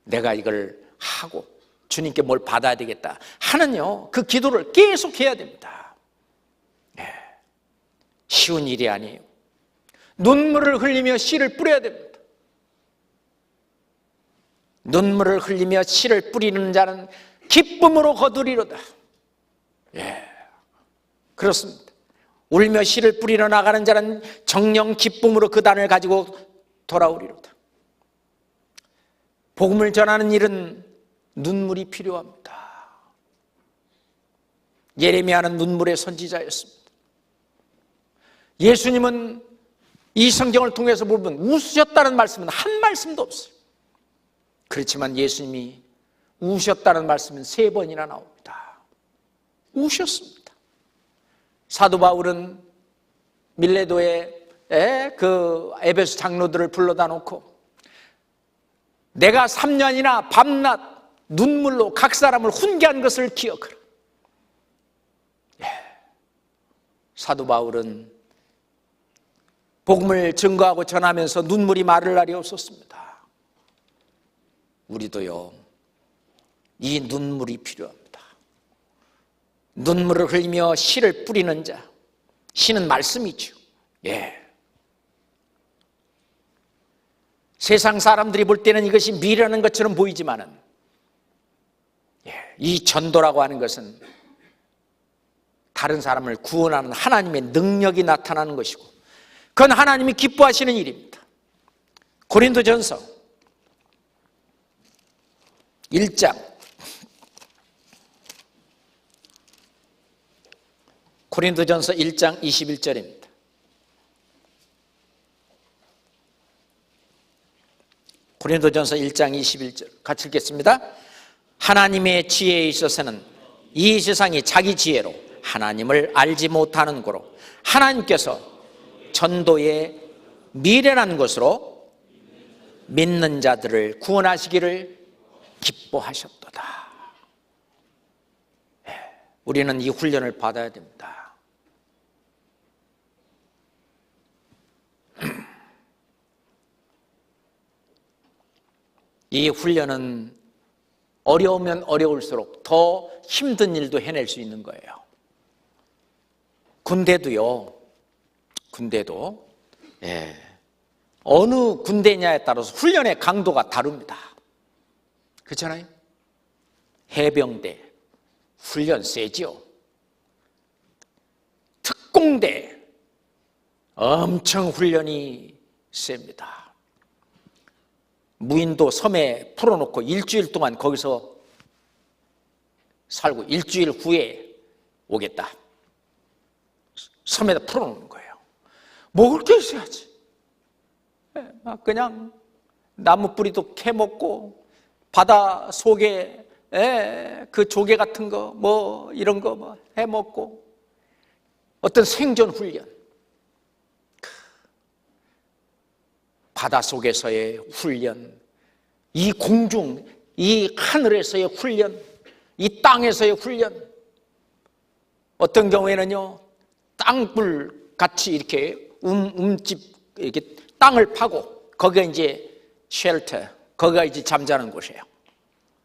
[SPEAKER 1] 내가 이걸 하고 주님께 뭘 받아야 되겠다 하는요, 그 기도를 계속 해야 됩니다. 쉬운 일이 아니에요. 눈물을 흘리며 씨를 뿌려야 됩니다. 눈물을 흘리며 씨를 뿌리는 자는 기쁨으로 거두리로다. 그렇습니다. 울며 씨를 뿌리러 나가는 자는 정령 기쁨으로 그 단을 가지고 돌아오리로다. 복음을 전하는 일은 눈물이 필요합니다. 예레미야는 눈물의 선지자였습니다. 예수님은 이 성경을 통해서 보면 우셨다는 말씀은 한 말씀도 없어요. 그렇지만 예수님이 우셨다는 말씀은 3번이나 나옵니다. 우셨습니다. 사도 바울은 밀레도에 그 에베소 장로들을 불러다 놓고 내가 3년이나 밤낮 눈물로 각 사람을 훈계한 것을 기억하라. 사도 바울은 복음을 증거하고 전하면서 눈물이 마를 날이 없었습니다. 우리도요, 이 눈물이 필요합니다. 눈물을 흘리며 씨를 뿌리는 자, 씨는 말씀이죠. 세상 사람들이 볼 때는 이것이 미련한 것처럼 보이지만은, 이 전도라고 하는 것은 다른 사람을 구원하는 하나님의 능력이 나타나는 것이고, 그건 하나님이 기뻐하시는 일입니다. 고린도전서 1장, 고린도전서 1장 21절입니다. 고린도전서 1장 21절 같이 읽겠습니다. 하나님의 지혜에 있어서는 이 세상이 자기 지혜로 하나님을 알지 못하는 고로 하나님께서 전도에 미련한 것으로 믿는 자들을 구원하시기를 기뻐하셨도다. 우리는 이 훈련을 받아야 됩니다. 이 훈련은 어려우면 어려울수록 더 힘든 일도 해낼 수 있는 거예요. 군대도 어느 군대냐에 따라서 훈련의 강도가 다릅니다. 그렇잖아요? 해병대 훈련 세지요. 특공대 엄청 훈련이 셉니다. 무인도 섬에 풀어놓고 일주일 동안 거기서 살고 일주일 후에 오겠다. 섬에다 풀어놓는 거예요. 먹을 게 있어야지. 그냥 나무 뿌리도 캐먹고 바다 속에 그 조개 같은 거 뭐 이런 거 뭐 해먹고 어떤 생존 훈련, 바다 속에서의 훈련, 이 공중, 이 하늘에서의 훈련, 이 땅에서의 훈련. 어떤 경우에는요, 땅굴 같이 이렇게 움집 이렇게 땅을 파고 거기가 이제 쉘터, 거기가 이제 잠자는 곳이에요.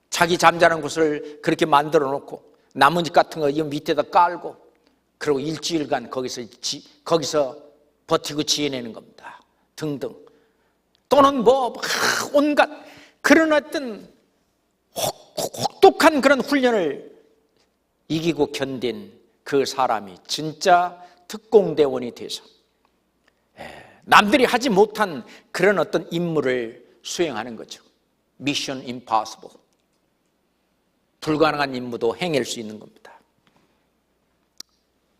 [SPEAKER 1] 자기 잠자는 곳을 그렇게 만들어 놓고 나뭇잎 같은 거 이 밑에다 깔고 그리고 일주일간 거기서 버티고 지내는 겁니다. 등등. 또는 뭐 온갖 그런 어떤 혹독한 그런 훈련을 이기고 견딘 그 사람이 진짜 특공대원이 돼서 남들이 하지 못한 그런 어떤 임무를 수행하는 거죠. 미션 임파서블. 불가능한 임무도 해낼 수 있는 겁니다.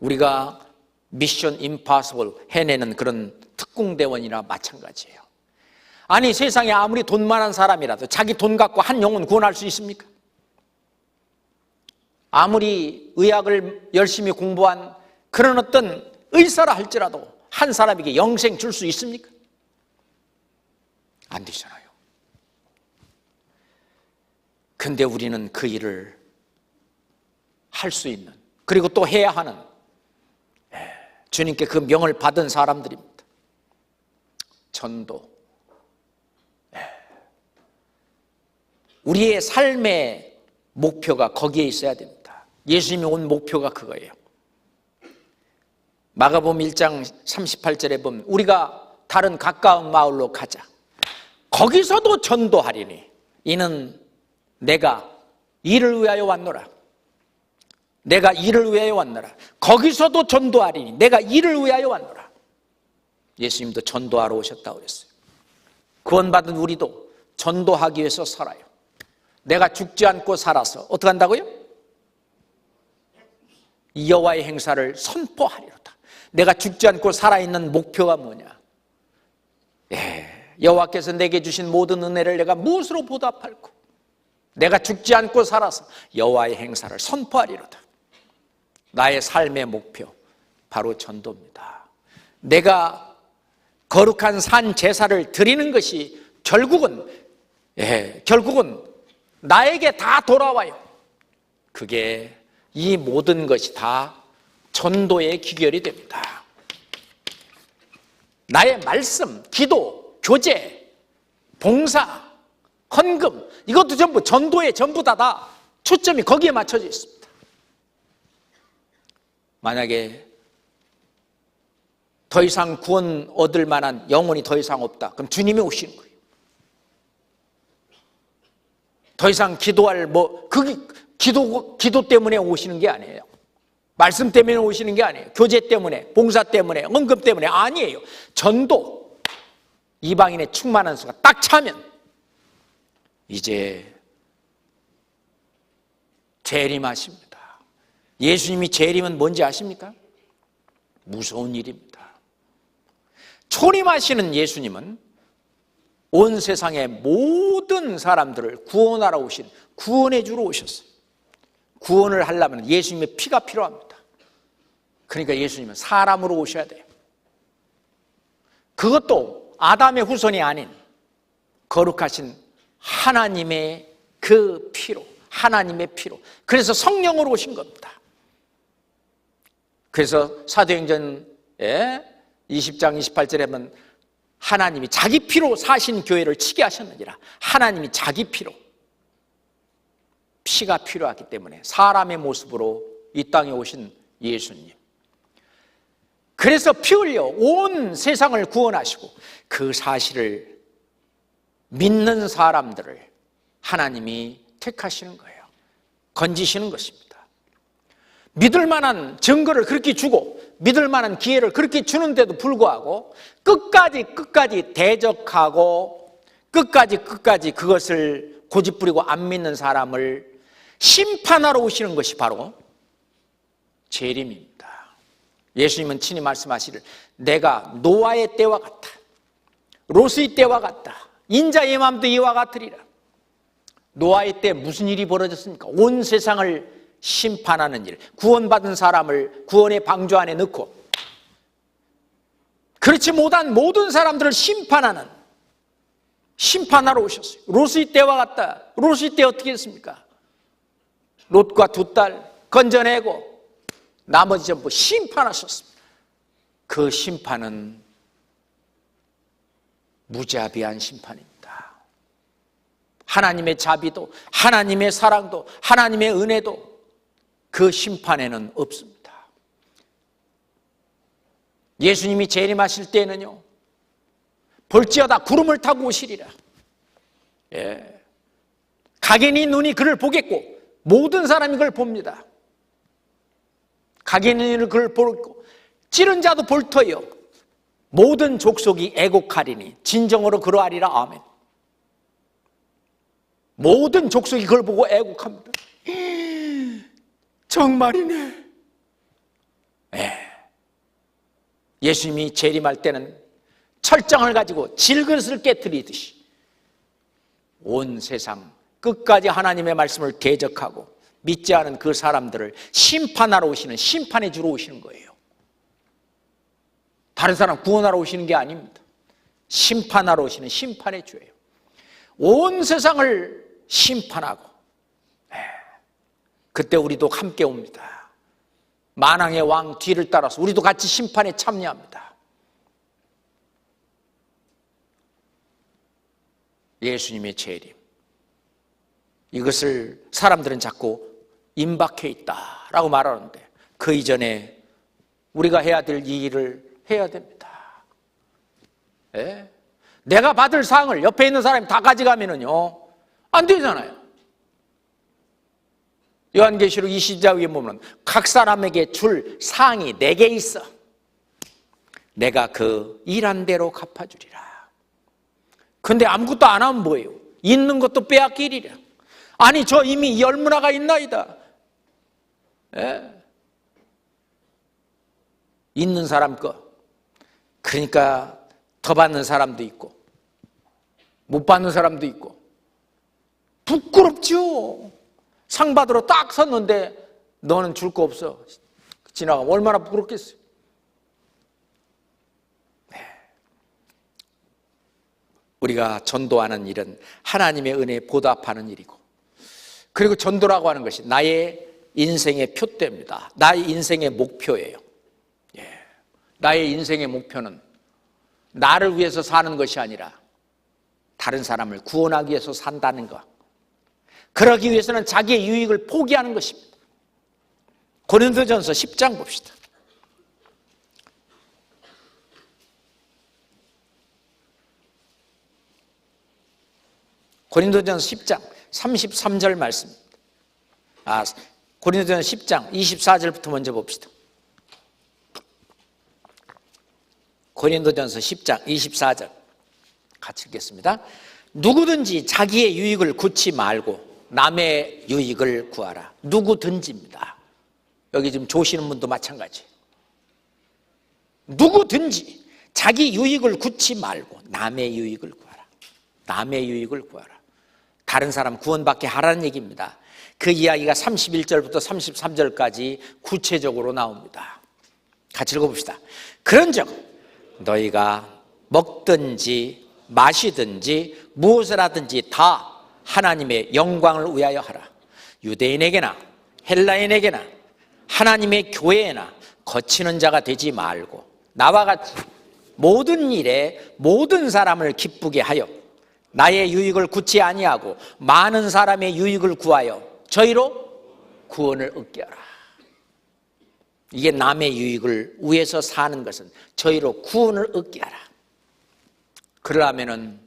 [SPEAKER 1] 우리가 미션 임파서블 해내는 그런 특공대원이나 마찬가지예요. 아니, 세상에 아무리 돈 많은 사람이라도 자기 돈 갖고 한 영혼 구원할 수 있습니까? 아무리 의학을 열심히 공부한 그런 어떤 의사라 할지라도 한 사람에게 영생 줄 수 있습니까? 안 되잖아요. 근데 우리는 그 일을 할 수 있는, 그리고 또 해야 하는 주님께 그 명을 받은 사람들입니다. 전도. 우리의 삶의 목표가 거기에 있어야 됩니다. 예수님이 온 목표가 그거예요. 마가복음 1장 38절에 보면 우리가 다른 가까운 마을로 가자. 거기서도 전도하리니 이는 내가 이를 위하여 왔노라. 내가 이를 위하여 왔노라. 거기서도 전도하리니 내가 이를 위하여 왔노라. 예수님도 전도하러 오셨다고 그랬어요. 구원받은 우리도 전도하기 위해서 살아요. 내가 죽지 않고 살아서 어떻게 한다고요? 여호와의 행사를 선포하리로다. 내가 죽지 않고 살아있는 목표가 뭐냐? 여호와께서 내게 주신 모든 은혜를 내가 무엇으로 보답할고 내가 죽지 않고 살아서 여호와의 행사를 선포하리로다. 나의 삶의 목표 바로 전도입니다. 내가 거룩한 산 제사를 드리는 것이 결국은 나에게 다 돌아와요. 그게 이 모든 것이 다 전도의 기결이 됩니다. 나의 말씀, 기도, 교제, 봉사, 헌금, 이것도 전부 전도에 전부 다 초점이 거기에 맞춰져 있습니다. 만약에 더 이상 구원 얻을 만한 영혼이 더 이상 없다, 그럼 주님이 오시는 거예요. 더 이상 기도할 기도 때문에 오시는 게 아니에요. 말씀 때문에 오시는 게 아니에요. 교제 때문에, 봉사 때문에, 헌금 때문에 아니에요. 전도, 이방인의 충만한 수가 딱 차면 이제 재림하십니다. 예수님이 재림은 뭔지 아십니까? 무서운 일입니다. 초림하시는 예수님은 온 세상의 모든 사람들을 구원하러 오신 구원해 주러 오셨어요. 구원을 하려면 예수님의 피가 필요합니다. 그러니까 예수님은 사람으로 오셔야 돼요. 그것도 아담의 후손이 아닌 거룩하신 하나님의 그 피로, 하나님의 피로. 그래서 성령으로 오신 겁니다. 그래서 사도행전 20장 28절에 보면 하나님이 자기 피로 사신 교회를 치게 하셨느니라. 하나님이 자기 피로, 피가 필요하기 때문에 사람의 모습으로 이 땅에 오신 예수님. 그래서 피 흘려 온 세상을 구원하시고 그 사실을 믿는 사람들을 하나님이 택하시는 거예요. 건지시는 것입니다. 믿을 만한 증거를 그렇게 주고 믿을 만한 기회를 그렇게 주는데도 불구하고 끝까지 대적하고 끝까지 그것을 고집부리고 안 믿는 사람을 심판하러 오시는 것이 바로 재림입니다. 예수님은 친히 말씀하시기를 내가 노아의 때와 같다, 롯의 때와 같다, 인자의 마음도 이와 같으리라. 노아의 때 무슨 일이 벌어졌습니까? 온 세상을 심판하는 일, 구원받은 사람을 구원의 방주 안에 넣고 그렇지 못한 모든 사람들을 심판하러 오셨어요. 롯의 때와 같다. 롯의 때 어떻게 했습니까? 롯과 두 딸 건져내고 나머지 전부 심판하셨습니다. 그 심판은 무자비한 심판입니다. 하나님의 자비도, 하나님의 사랑도, 하나님의 은혜도 그 심판에는 없습니다. 예수님이 재림하실 때는요, 볼지어다 구름을 타고 오시리라. 각인이 눈이 그를 보겠고 모든 사람이 그를 봅니다. 각인이 눈이 그를 보고 찌른 자도 볼 터이요 모든 족속이 애곡하리니 진정으로 그러하리라. 아멘. 모든 족속이 그걸 보고 애곡합니다. 정말이네. 예수님이 재림할 때는 철장을 가지고 질그릇을 깨트리듯이 온 세상 끝까지 하나님의 말씀을 대적하고 믿지 않은 그 사람들을 심판하러 오시는, 심판해 주러 오시는 거예요. 다른 사람 구원하러 오시는 게 아닙니다. 심판하러 오시는 심판해 주예요. 온 세상을 심판하고 그때 우리도 함께 옵니다. 만왕의 왕 뒤를 따라서 우리도 같이 심판에 참여합니다. 예수님의 재림, 이것을 사람들은 자꾸 임박해 있다라고 말하는데 그 이전에 우리가 해야 될 이 일을 해야 됩니다. 내가 받을 상을 옆에 있는 사람이 다 가져가면은요 안 되잖아요. 요한계시록 20장에 보면 각 사람에게 줄 상이 4개 있어. 내가 그 일한 대로 갚아주리라. 근데 아무것도 안 하면 뭐예요? 있는 것도 빼앗기리라. 아니 저 이미 열무나가 있나이다. 있는 사람 거. 그러니까 더 받는 사람도 있고 못 받는 사람도 있고 부끄럽죠. 상 받으러 딱 섰는데 너는 줄 거 없어. 지나가면 얼마나 부끄럽겠어요. 우리가 전도하는 일은 하나님의 은혜에 보답하는 일이고 그리고 전도라고 하는 것이 나의 인생의 표대입니다. 나의 인생의 목표예요. 나의 인생의 목표는 나를 위해서 사는 것이 아니라 다른 사람을 구원하기 위해서 산다는 것. 그러기 위해서는 자기의 유익을 포기하는 것입니다. 고린도전서 10장 봅시다. 고린도전서 10장 33절 말씀입니다. 고린도전서 10장 24절부터 먼저 봅시다. 고린도전서 10장 24절 같이 읽겠습니다. 누구든지 자기의 유익을 구치 말고 남의 유익을 구하라. 누구든지입니다. 여기 지금 조시는 분도 마찬가지. 누구든지 자기 유익을 구치 말고 남의 유익을 구하라. 남의 유익을 구하라. 다른 사람 구원받게 하라는 얘기입니다. 그 이야기가 31절부터 33절까지 구체적으로 나옵니다. 같이 읽어봅시다. 그런즉 너희가 먹든지 마시든지 무엇을 하든지 다 하나님의 영광을 위하여 하라. 유대인에게나 헬라인에게나 하나님의 교회에나 거치는 자가 되지 말고 나와 같이 모든 일에 모든 사람을 기쁘게 하여 나의 유익을 구치 아니하고 많은 사람의 유익을 구하여 저희로 구원을 얻게 하라. 이게 남의 유익을 위해서 사는 것은 저희로 구원을 얻게 하라. 그러려면은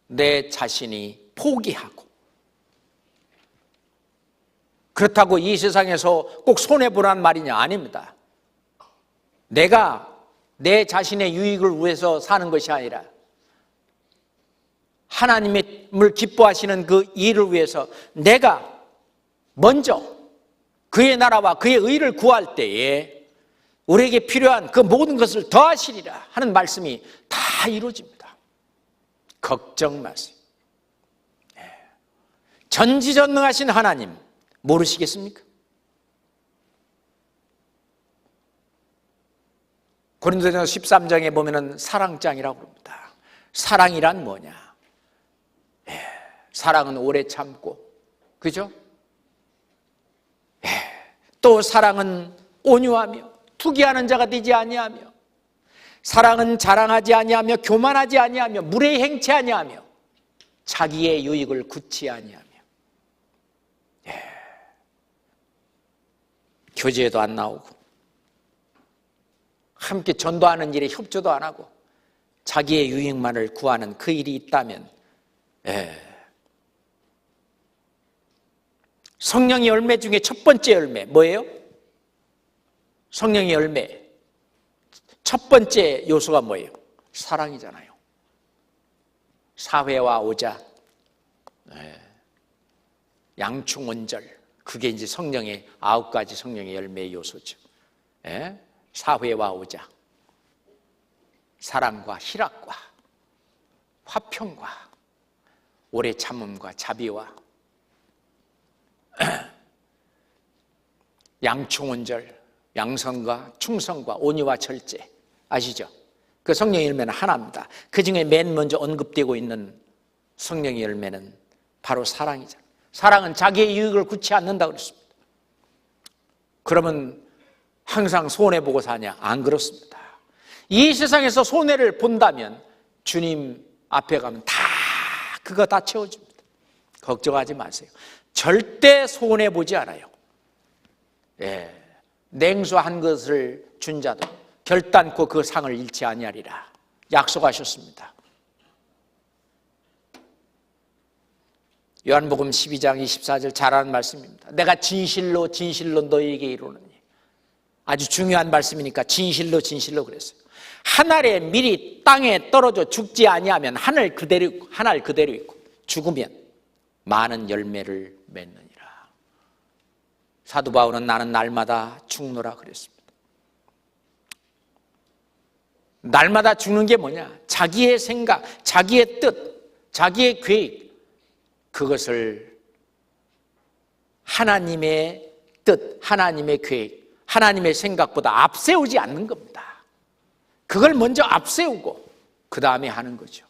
[SPEAKER 1] 내 자신이 포기하고, 그렇다고 이 세상에서 꼭 손해보라는 말이냐? 아닙니다. 내가 내 자신의 유익을 위해서 사는 것이 아니라 하나님을 기뻐하시는 그 일을 위해서 내가 먼저 그의 나라와 그의 의를 구할 때에 우리에게 필요한 그 모든 것을 더하시리라 하는 말씀이 다 이루어집니다. 걱정 마세요. 전지전능하신 하나님 모르시겠습니까? 고린도전서 13장에 보면은 사랑장이라고 합니다. 사랑이란 뭐냐? 사랑은 오래 참고, 그죠? 또 사랑은 온유하며 투기하는 자가 되지 아니하며, 사랑은 자랑하지 아니하며 교만하지 아니하며 무례히 행치 아니하며 자기의 유익을 구치 아니하며. 교제도 안 나오고 함께 전도하는 일에 협조도 안 하고 자기의 유익만을 구하는 그 일이 있다면, 성령의 열매 중에 첫 번째 열매 뭐예요? 성령의 열매 첫 번째 요소가 뭐예요? 사랑이잖아요. 사회와 오자, 양충원절, 그게 이제 성령의 9가지 성령의 열매의 요소죠. 사회와 오자, 사랑과 희락과 화평과 오래 참음과 자비와 양충원절, 양성과 충성과 온유와 절제, 아시죠? 그 성령의 열매는 하나입니다. 그 중에 맨 먼저 언급되고 있는 성령의 열매는 바로 사랑이잖아요. 사랑은 자기의 유익을 구치 않는다 그랬습니다. 그러면 항상 손해보고 사냐? 안 그렇습니다. 이 세상에서 손해를 본다면 주님 앞에 가면 그거 다 채워줍니다. 걱정하지 마세요. 절대 손해보지 않아요. 냉수 한 것을 준 자도 결단코 그 상을 잃지 아니하리라 약속하셨습니다. 요한복음 12장 24절 잘 아는 말씀입니다. 내가 진실로 진실로 너희에게 이르노니. 아주 중요한 말씀이니까 진실로 진실로 그랬어요. 한 알의 밀이 땅에 떨어져 죽지 아니하면 한 알 그대로 있고 죽으면 많은 열매를 맺느니라. 사도 바울은 나는 날마다 죽노라 그랬습니다. 날마다 죽는 게 뭐냐? 자기의 생각, 자기의 뜻, 자기의 계획, 그것을 하나님의 뜻, 하나님의 계획, 하나님의 생각보다 앞세우지 않는 겁니다. 그걸 먼저 앞세우고 그 다음에 하는 거죠.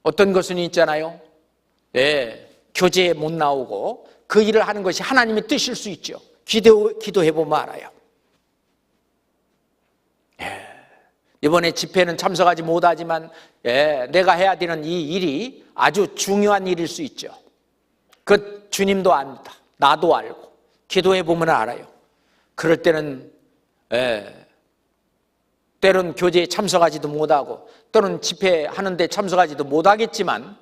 [SPEAKER 1] 어떤 것은 있잖아요. 교제에 못 나오고 그 일을 하는 것이 하나님의 뜻일 수 있죠. 기도해보면 알아요. 이번에 집회는 참석하지 못하지만 내가 해야 되는 이 일이 아주 중요한 일일 수 있죠. 그 주님도 압니다. 나도 알고 기도해보면 알아요. 그럴 때는 때론 교제에 참석하지도 못하고 또는 집회하는데 참석하지도 못하겠지만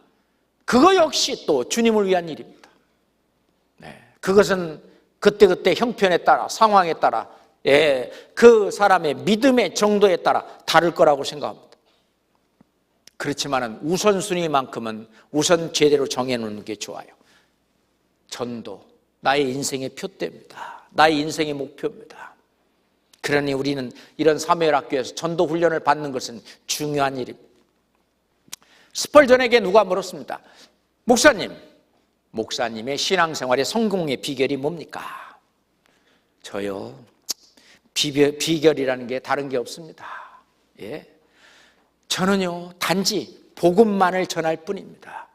[SPEAKER 1] 그거 역시 또 주님을 위한 일입니다. 그것은 그때그때 형편에 따라 상황에 따라 그 사람의 믿음의 정도에 따라 다를 거라고 생각합니다. 그렇지만 우선순위만큼은 우선 제대로 정해놓는 게 좋아요. 전도, 나의 인생의 표대입니다. 나의 인생의 목표입니다. 그러니 우리는 이런 사무엘학교에서 전도 훈련을 받는 것은 중요한 일입니다. 스펄전에게 누가 물었습니다. 목사님의 신앙생활의 성공의 비결이 뭡니까? 저요, 비결이라는 게 다른 게 없습니다. 저는요, 단지 복음만을 전할 뿐입니다.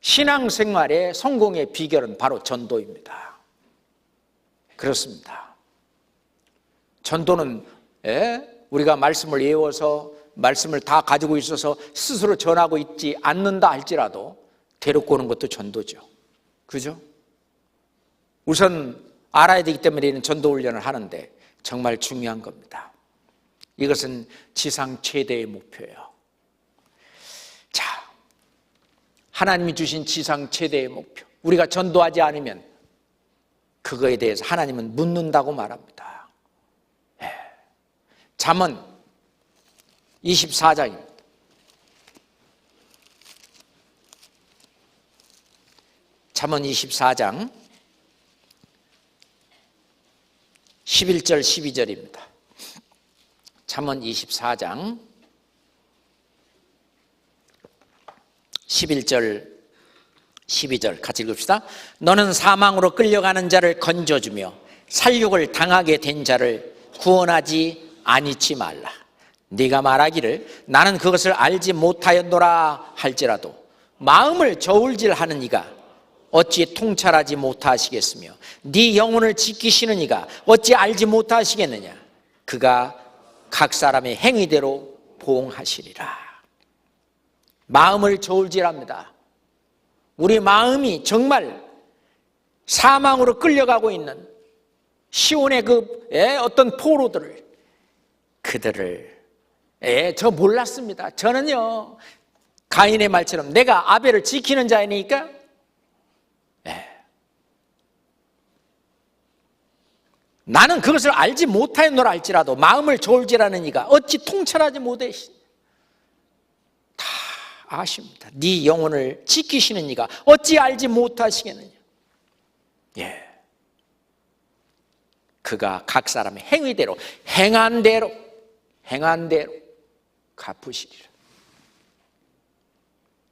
[SPEAKER 1] 신앙생활의 성공의 비결은 바로 전도입니다. 그렇습니다. 전도는 우리가 말씀을 외워서 말씀을 다 가지고 있어서 스스로 전하고 있지 않는다 할지라도 데리고 오는 것도 전도죠. 그죠? 우선 알아야 되기 때문에 우리는 전도 훈련을 하는데 정말 중요한 겁니다. 이것은 지상 최대의 목표예요. 자, 하나님이 주신 지상 최대의 목표, 우리가 전도하지 않으면 그거에 대해서 하나님은 묻는다고 말합니다. 잠언 24장입니다. 잠언 24장 11절 12절입니다. 잠언 24장 11절 12절 같이 읽읍시다. 너는 사망으로 끌려가는 자를 건져주며 살육을 당하게 된 자를 구원하지 아니치 말라. 네가 말하기를 나는 그것을 알지 못하였노라 할지라도 마음을 저울질하는 이가 어찌 통찰하지 못하시겠으며 네 영혼을 지키시는 이가 어찌 알지 못하시겠느냐. 그가 각 사람의 행위대로 보응하시리라. 마음을 저울질합니다. 우리 마음이 정말 사망으로 끌려가고 있는 시온의 그 어떤 포로들을 그들을 저 몰랐습니다. 저는요 가인의 말처럼 내가 아벨을 지키는 자이니까 나는 그것을 알지 못하였노라 할지라도 마음을 저울질하는 이가 어찌 통찰하지 못하시니. 다 아십니다. 네 영혼을 지키시는 이가 어찌 알지 못하시겠느냐. 그가 각 사람의 행위대로 행한 대로 갚으시리라.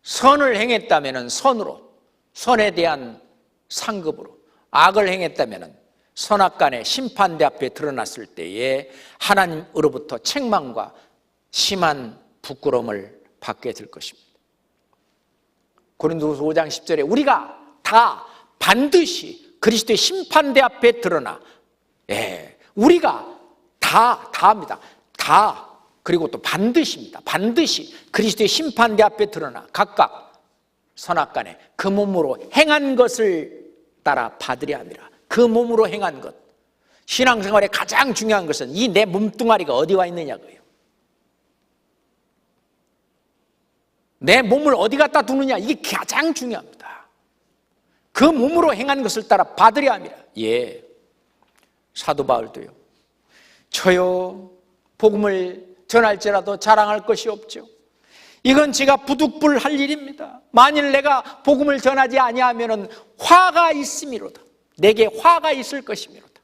[SPEAKER 1] 선을 행했다면 선으로, 선에 대한 상급으로, 악을 행했다면 선악간의 심판대 앞에 드러났을 때에 하나님으로부터 책망과 심한 부끄러움을 받게 될 것입니다. 고린도후서 5장 10절에 우리가 다 반드시 그리스도의 심판대 앞에 드러나 우리가 다합니다. 다, 그리고 또 반드시입니다. 반드시 그리스도의 심판대 앞에 드러나 각각 선악간에 그 몸으로 행한 것을 따라 받으려 함이라. 그 몸으로 행한 것. 신앙생활의 가장 중요한 것은 이 내 몸뚱아리가 어디 와 있느냐고요. 내 몸을 어디 갖다 두느냐, 이게 가장 중요합니다. 그 몸으로 행한 것을 따라 받으려 함이라. 사도 바울도요, 저요 복음을 전할지라도 자랑할 것이 없죠. 이건 제가 부득불할 일입니다. 만일 내가 복음을 전하지 아니하면 화가 있음이로다. 내게 화가 있을 것이미로다.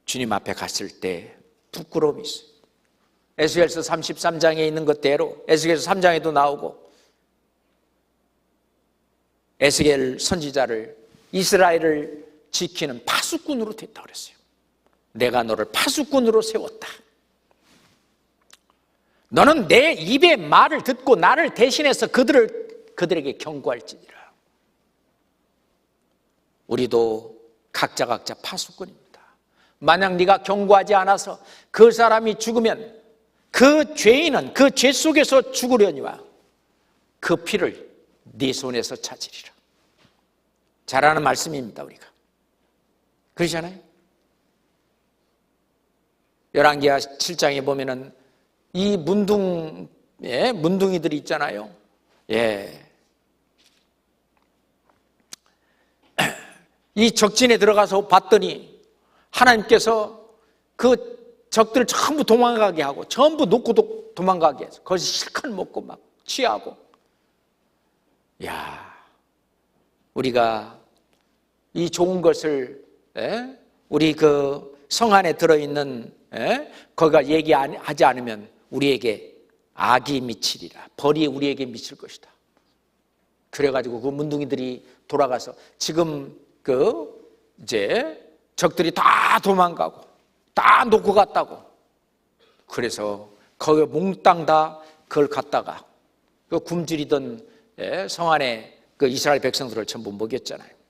[SPEAKER 1] 주님 앞에 갔을 때 부끄러움이 있어요. 에스겔서 33장에 있는 것대로 에스겔서 3장에도 나오고 에스겔 선지자를 이스라엘을 지키는 파수꾼으로 됐다고 그랬어요. 내가 너를 파수꾼으로 세웠다. 너는 내 입의 말을 듣고 나를 대신해서 그들을 그들에게 경고할지니라. 우리도 각자 파수꾼입니다. 만약 네가 경고하지 않아서 그 사람이 죽으면 그 죄인은 그 죄 속에서 죽으려니와 그 피를 네 손에서 찾으리라. 잘 아는 말씀입니다. 우리가 그러잖아요. 열왕기하 7장에 보면은 이 문둥이들이 있잖아요. 이 적진에 들어가서 봤더니 하나님께서 그 적들을 전부 도망가게 하고 전부 놓고 도망가게 해서 거기서 실컷 먹고 막 취하고. 우리가 이 좋은 것을 우리 그 성 안에 들어있는 거기가 얘기하지 않으면 우리에게 악이 미치리라. 벌이 우리에게 미칠 것이다. 그래가지고 그 문둥이들이 돌아가서 지금 이제 적들이 다 도망가고 다 놓고 갔다고. 그래서 거기 몽땅 다 그걸 갖다가 그 굶주리던 성 안에 그 이스라엘 백성들을 전부 먹였잖아요.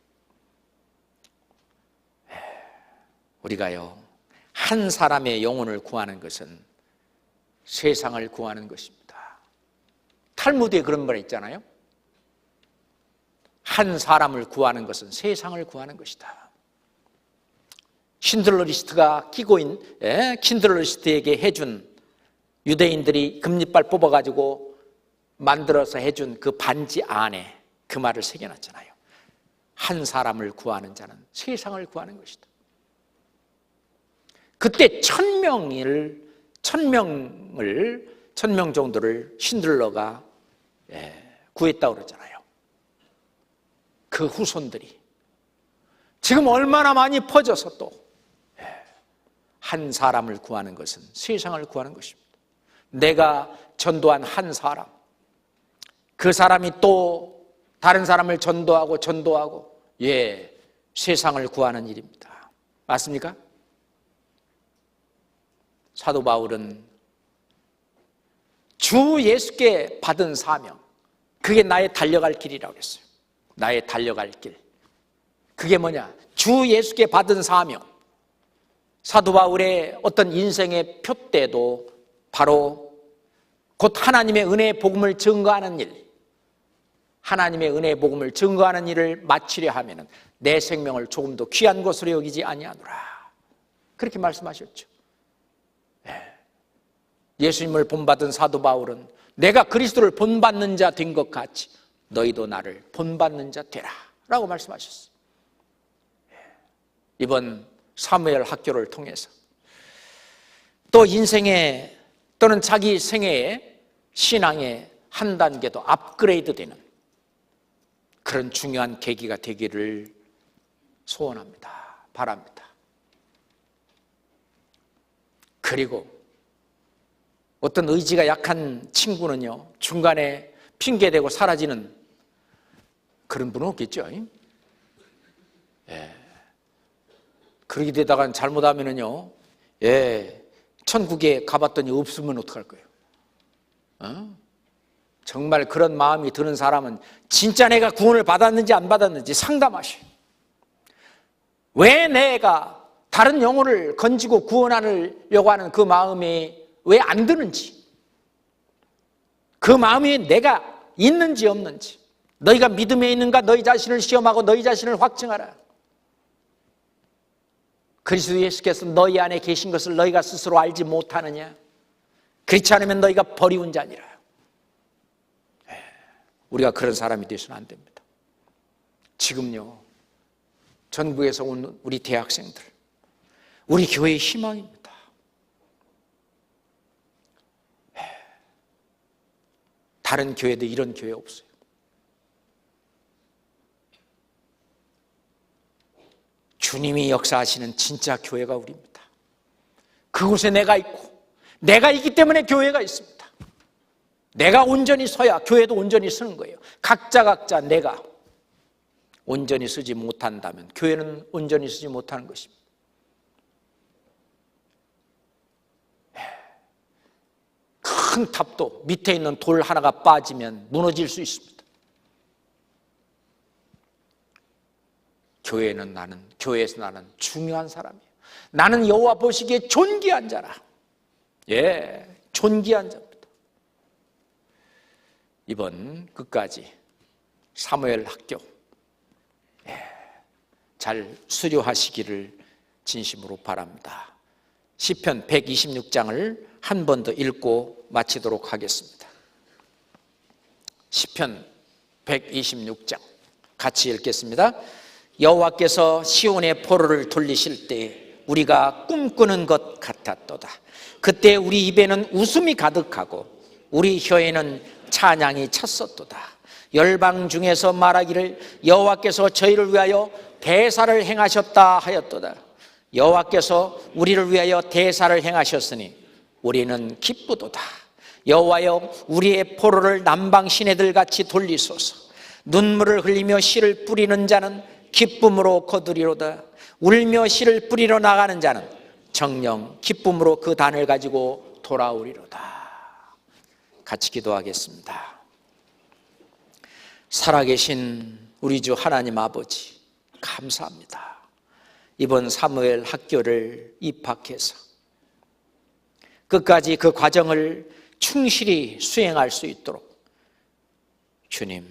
[SPEAKER 1] 우리가요, 한 사람의 영혼을 구하는 것은 세상을 구하는 것입니다. 탈무드에 그런 말 있잖아요. 한 사람을 구하는 것은 세상을 구하는 것이다. 킨들러 리스트가 킨들러 리스트에게 해준, 유대인들이 금리빨 뽑아가지고 만들어서 해준 그 반지 안에 그 말을 새겨놨잖아요. 한 사람을 구하는 자는 세상을 구하는 것이다. 그때 1000명 정도를 신들러가 구했다고 그러잖아요. 그 후손들이 지금 얼마나 많이 퍼져서 또 한 사람을 구하는 것은 세상을 구하는 것입니다. 내가 전도한 한 사람, 그 사람이 또 다른 사람을 전도하고 세상을 구하는 일입니다. 맞습니까? 사도 바울은 주 예수께 받은 사명, 그게 나의 달려갈 길이라고 했어요. 나의 달려갈 길. 그게 뭐냐? 주 예수께 받은 사명. 사도 바울의 어떤 인생의 표대도 바로 곧 하나님의 은혜의 복음을 증거하는 일, 하나님의 은혜의 복음을 증거하는 일을 마치려 하면 내 생명을 조금 더 귀한 것으로 여기지 아니하노라. 그렇게 말씀하셨죠. 예수님을 본받은 사도 바울은 내가 그리스도를 본받는 자 된 것 같이 너희도 나를 본받는 자 되라 라고 말씀하셨어요. 이번 사무엘 학교를 통해서 또 인생의 또는 자기 생애의 신앙의 한 단계 더 업그레이드 되는 그런 중요한 계기가 되기를 소원합니다. 바랍니다. 그리고 어떤 의지가 약한 친구는요, 중간에 핑계대고 사라지는 그런 분은 없겠죠. 그렇게 되다가 잘못하면은요, 천국에 가봤더니 없으면 어떡할 거예요? 정말 그런 마음이 드는 사람은 진짜 내가 구원을 받았는지 안 받았는지 상담하셔요. 왜 내가 다른 영혼을 건지고 구원하려고 하는 그 마음이 왜 안 드는지, 그 마음이 내가 있는지 없는지, 너희가 믿음에 있는가 너희 자신을 시험하고 너희 자신을 확증하라. 그리스도 예수께서 너희 안에 계신 것을 너희가 스스로 알지 못하느냐? 그렇지 않으면 너희가 버리운 자니라. 우리가 그런 사람이 되어서는 안 됩니다. 지금요, 전국에서 온 우리 대학생들, 우리 교회의 희망입니다. 다른 교회도 이런 교회 없어요. 주님이 역사하시는 진짜 교회가 우리입니다. 그곳에 내가 있고 내가 있기 때문에 교회가 있습니다. 내가 온전히 서야 교회도 온전히 서는 거예요. 각자 내가 온전히 쓰지 못한다면 교회는 온전히 쓰지 못하는 것입니다. 큰 탑도 밑에 있는 돌 하나가 빠지면 무너질 수 있습니다. 교회에서 나는 중요한 사람이에요. 나는 여호와 보시기에 존귀한 자라. 예, 존귀한 자입니다. 이번 끝까지 사무엘 학교 잘 수료하시기를 진심으로 바랍니다. 시편 126장을 한 번 더 읽고 마치도록 하겠습니다. 시편 126장 같이 읽겠습니다. 여호와께서 시온의 포로를 돌리실 때 우리가 꿈꾸는 것 같았도다. 그때 우리 입에는 웃음이 가득하고 우리 혀에는 찬양이 찼었도다. 열방 중에서 말하기를 여호와께서 저희를 위하여 대사를 행하셨다 하였도다. 여호와께서 우리를 위하여 대사를 행하셨으니 우리는 기쁘도다. 여호와여 우리의 포로를 남방 시내들 같이 돌리소서. 눈물을 흘리며 씨를 뿌리는 자는 기쁨으로 거두리로다. 울며 씨를 뿌리러 나가는 자는 정녕 기쁨으로 그 단을 가지고 돌아오리로다. 같이 기도하겠습니다. 살아계신 우리 주 하나님 아버지, 감사합니다. 이번 사무엘 학교를 입학해서 끝까지 그 과정을 충실히 수행할 수 있도록 주님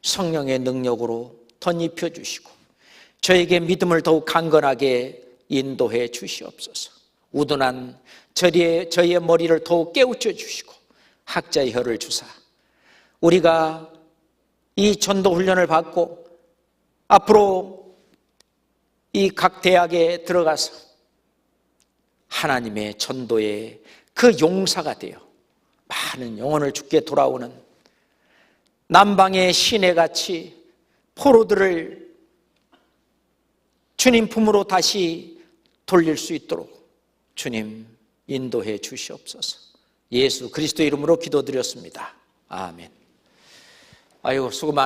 [SPEAKER 1] 성령의 능력으로 덧입혀 주시고 저에게 믿음을 더욱 강건하게 인도해 주시옵소서. 우둔한 저희의 머리를 더욱 깨우쳐 주시고 학자의 혀를 주사 우리가 이 전도 훈련을 받고 앞으로 이 각 대학에 들어가서 하나님의 전도의 그 용사가 되어 많은 영혼을 주께 돌아오는 남방의 시내같이 포로들을 주님 품으로 다시 돌릴 수 있도록 주님 인도해 주시옵소서. 예수 그리스도 이름으로 기도드렸습니다. 아멘. 아유, 수고 많으셨습니다.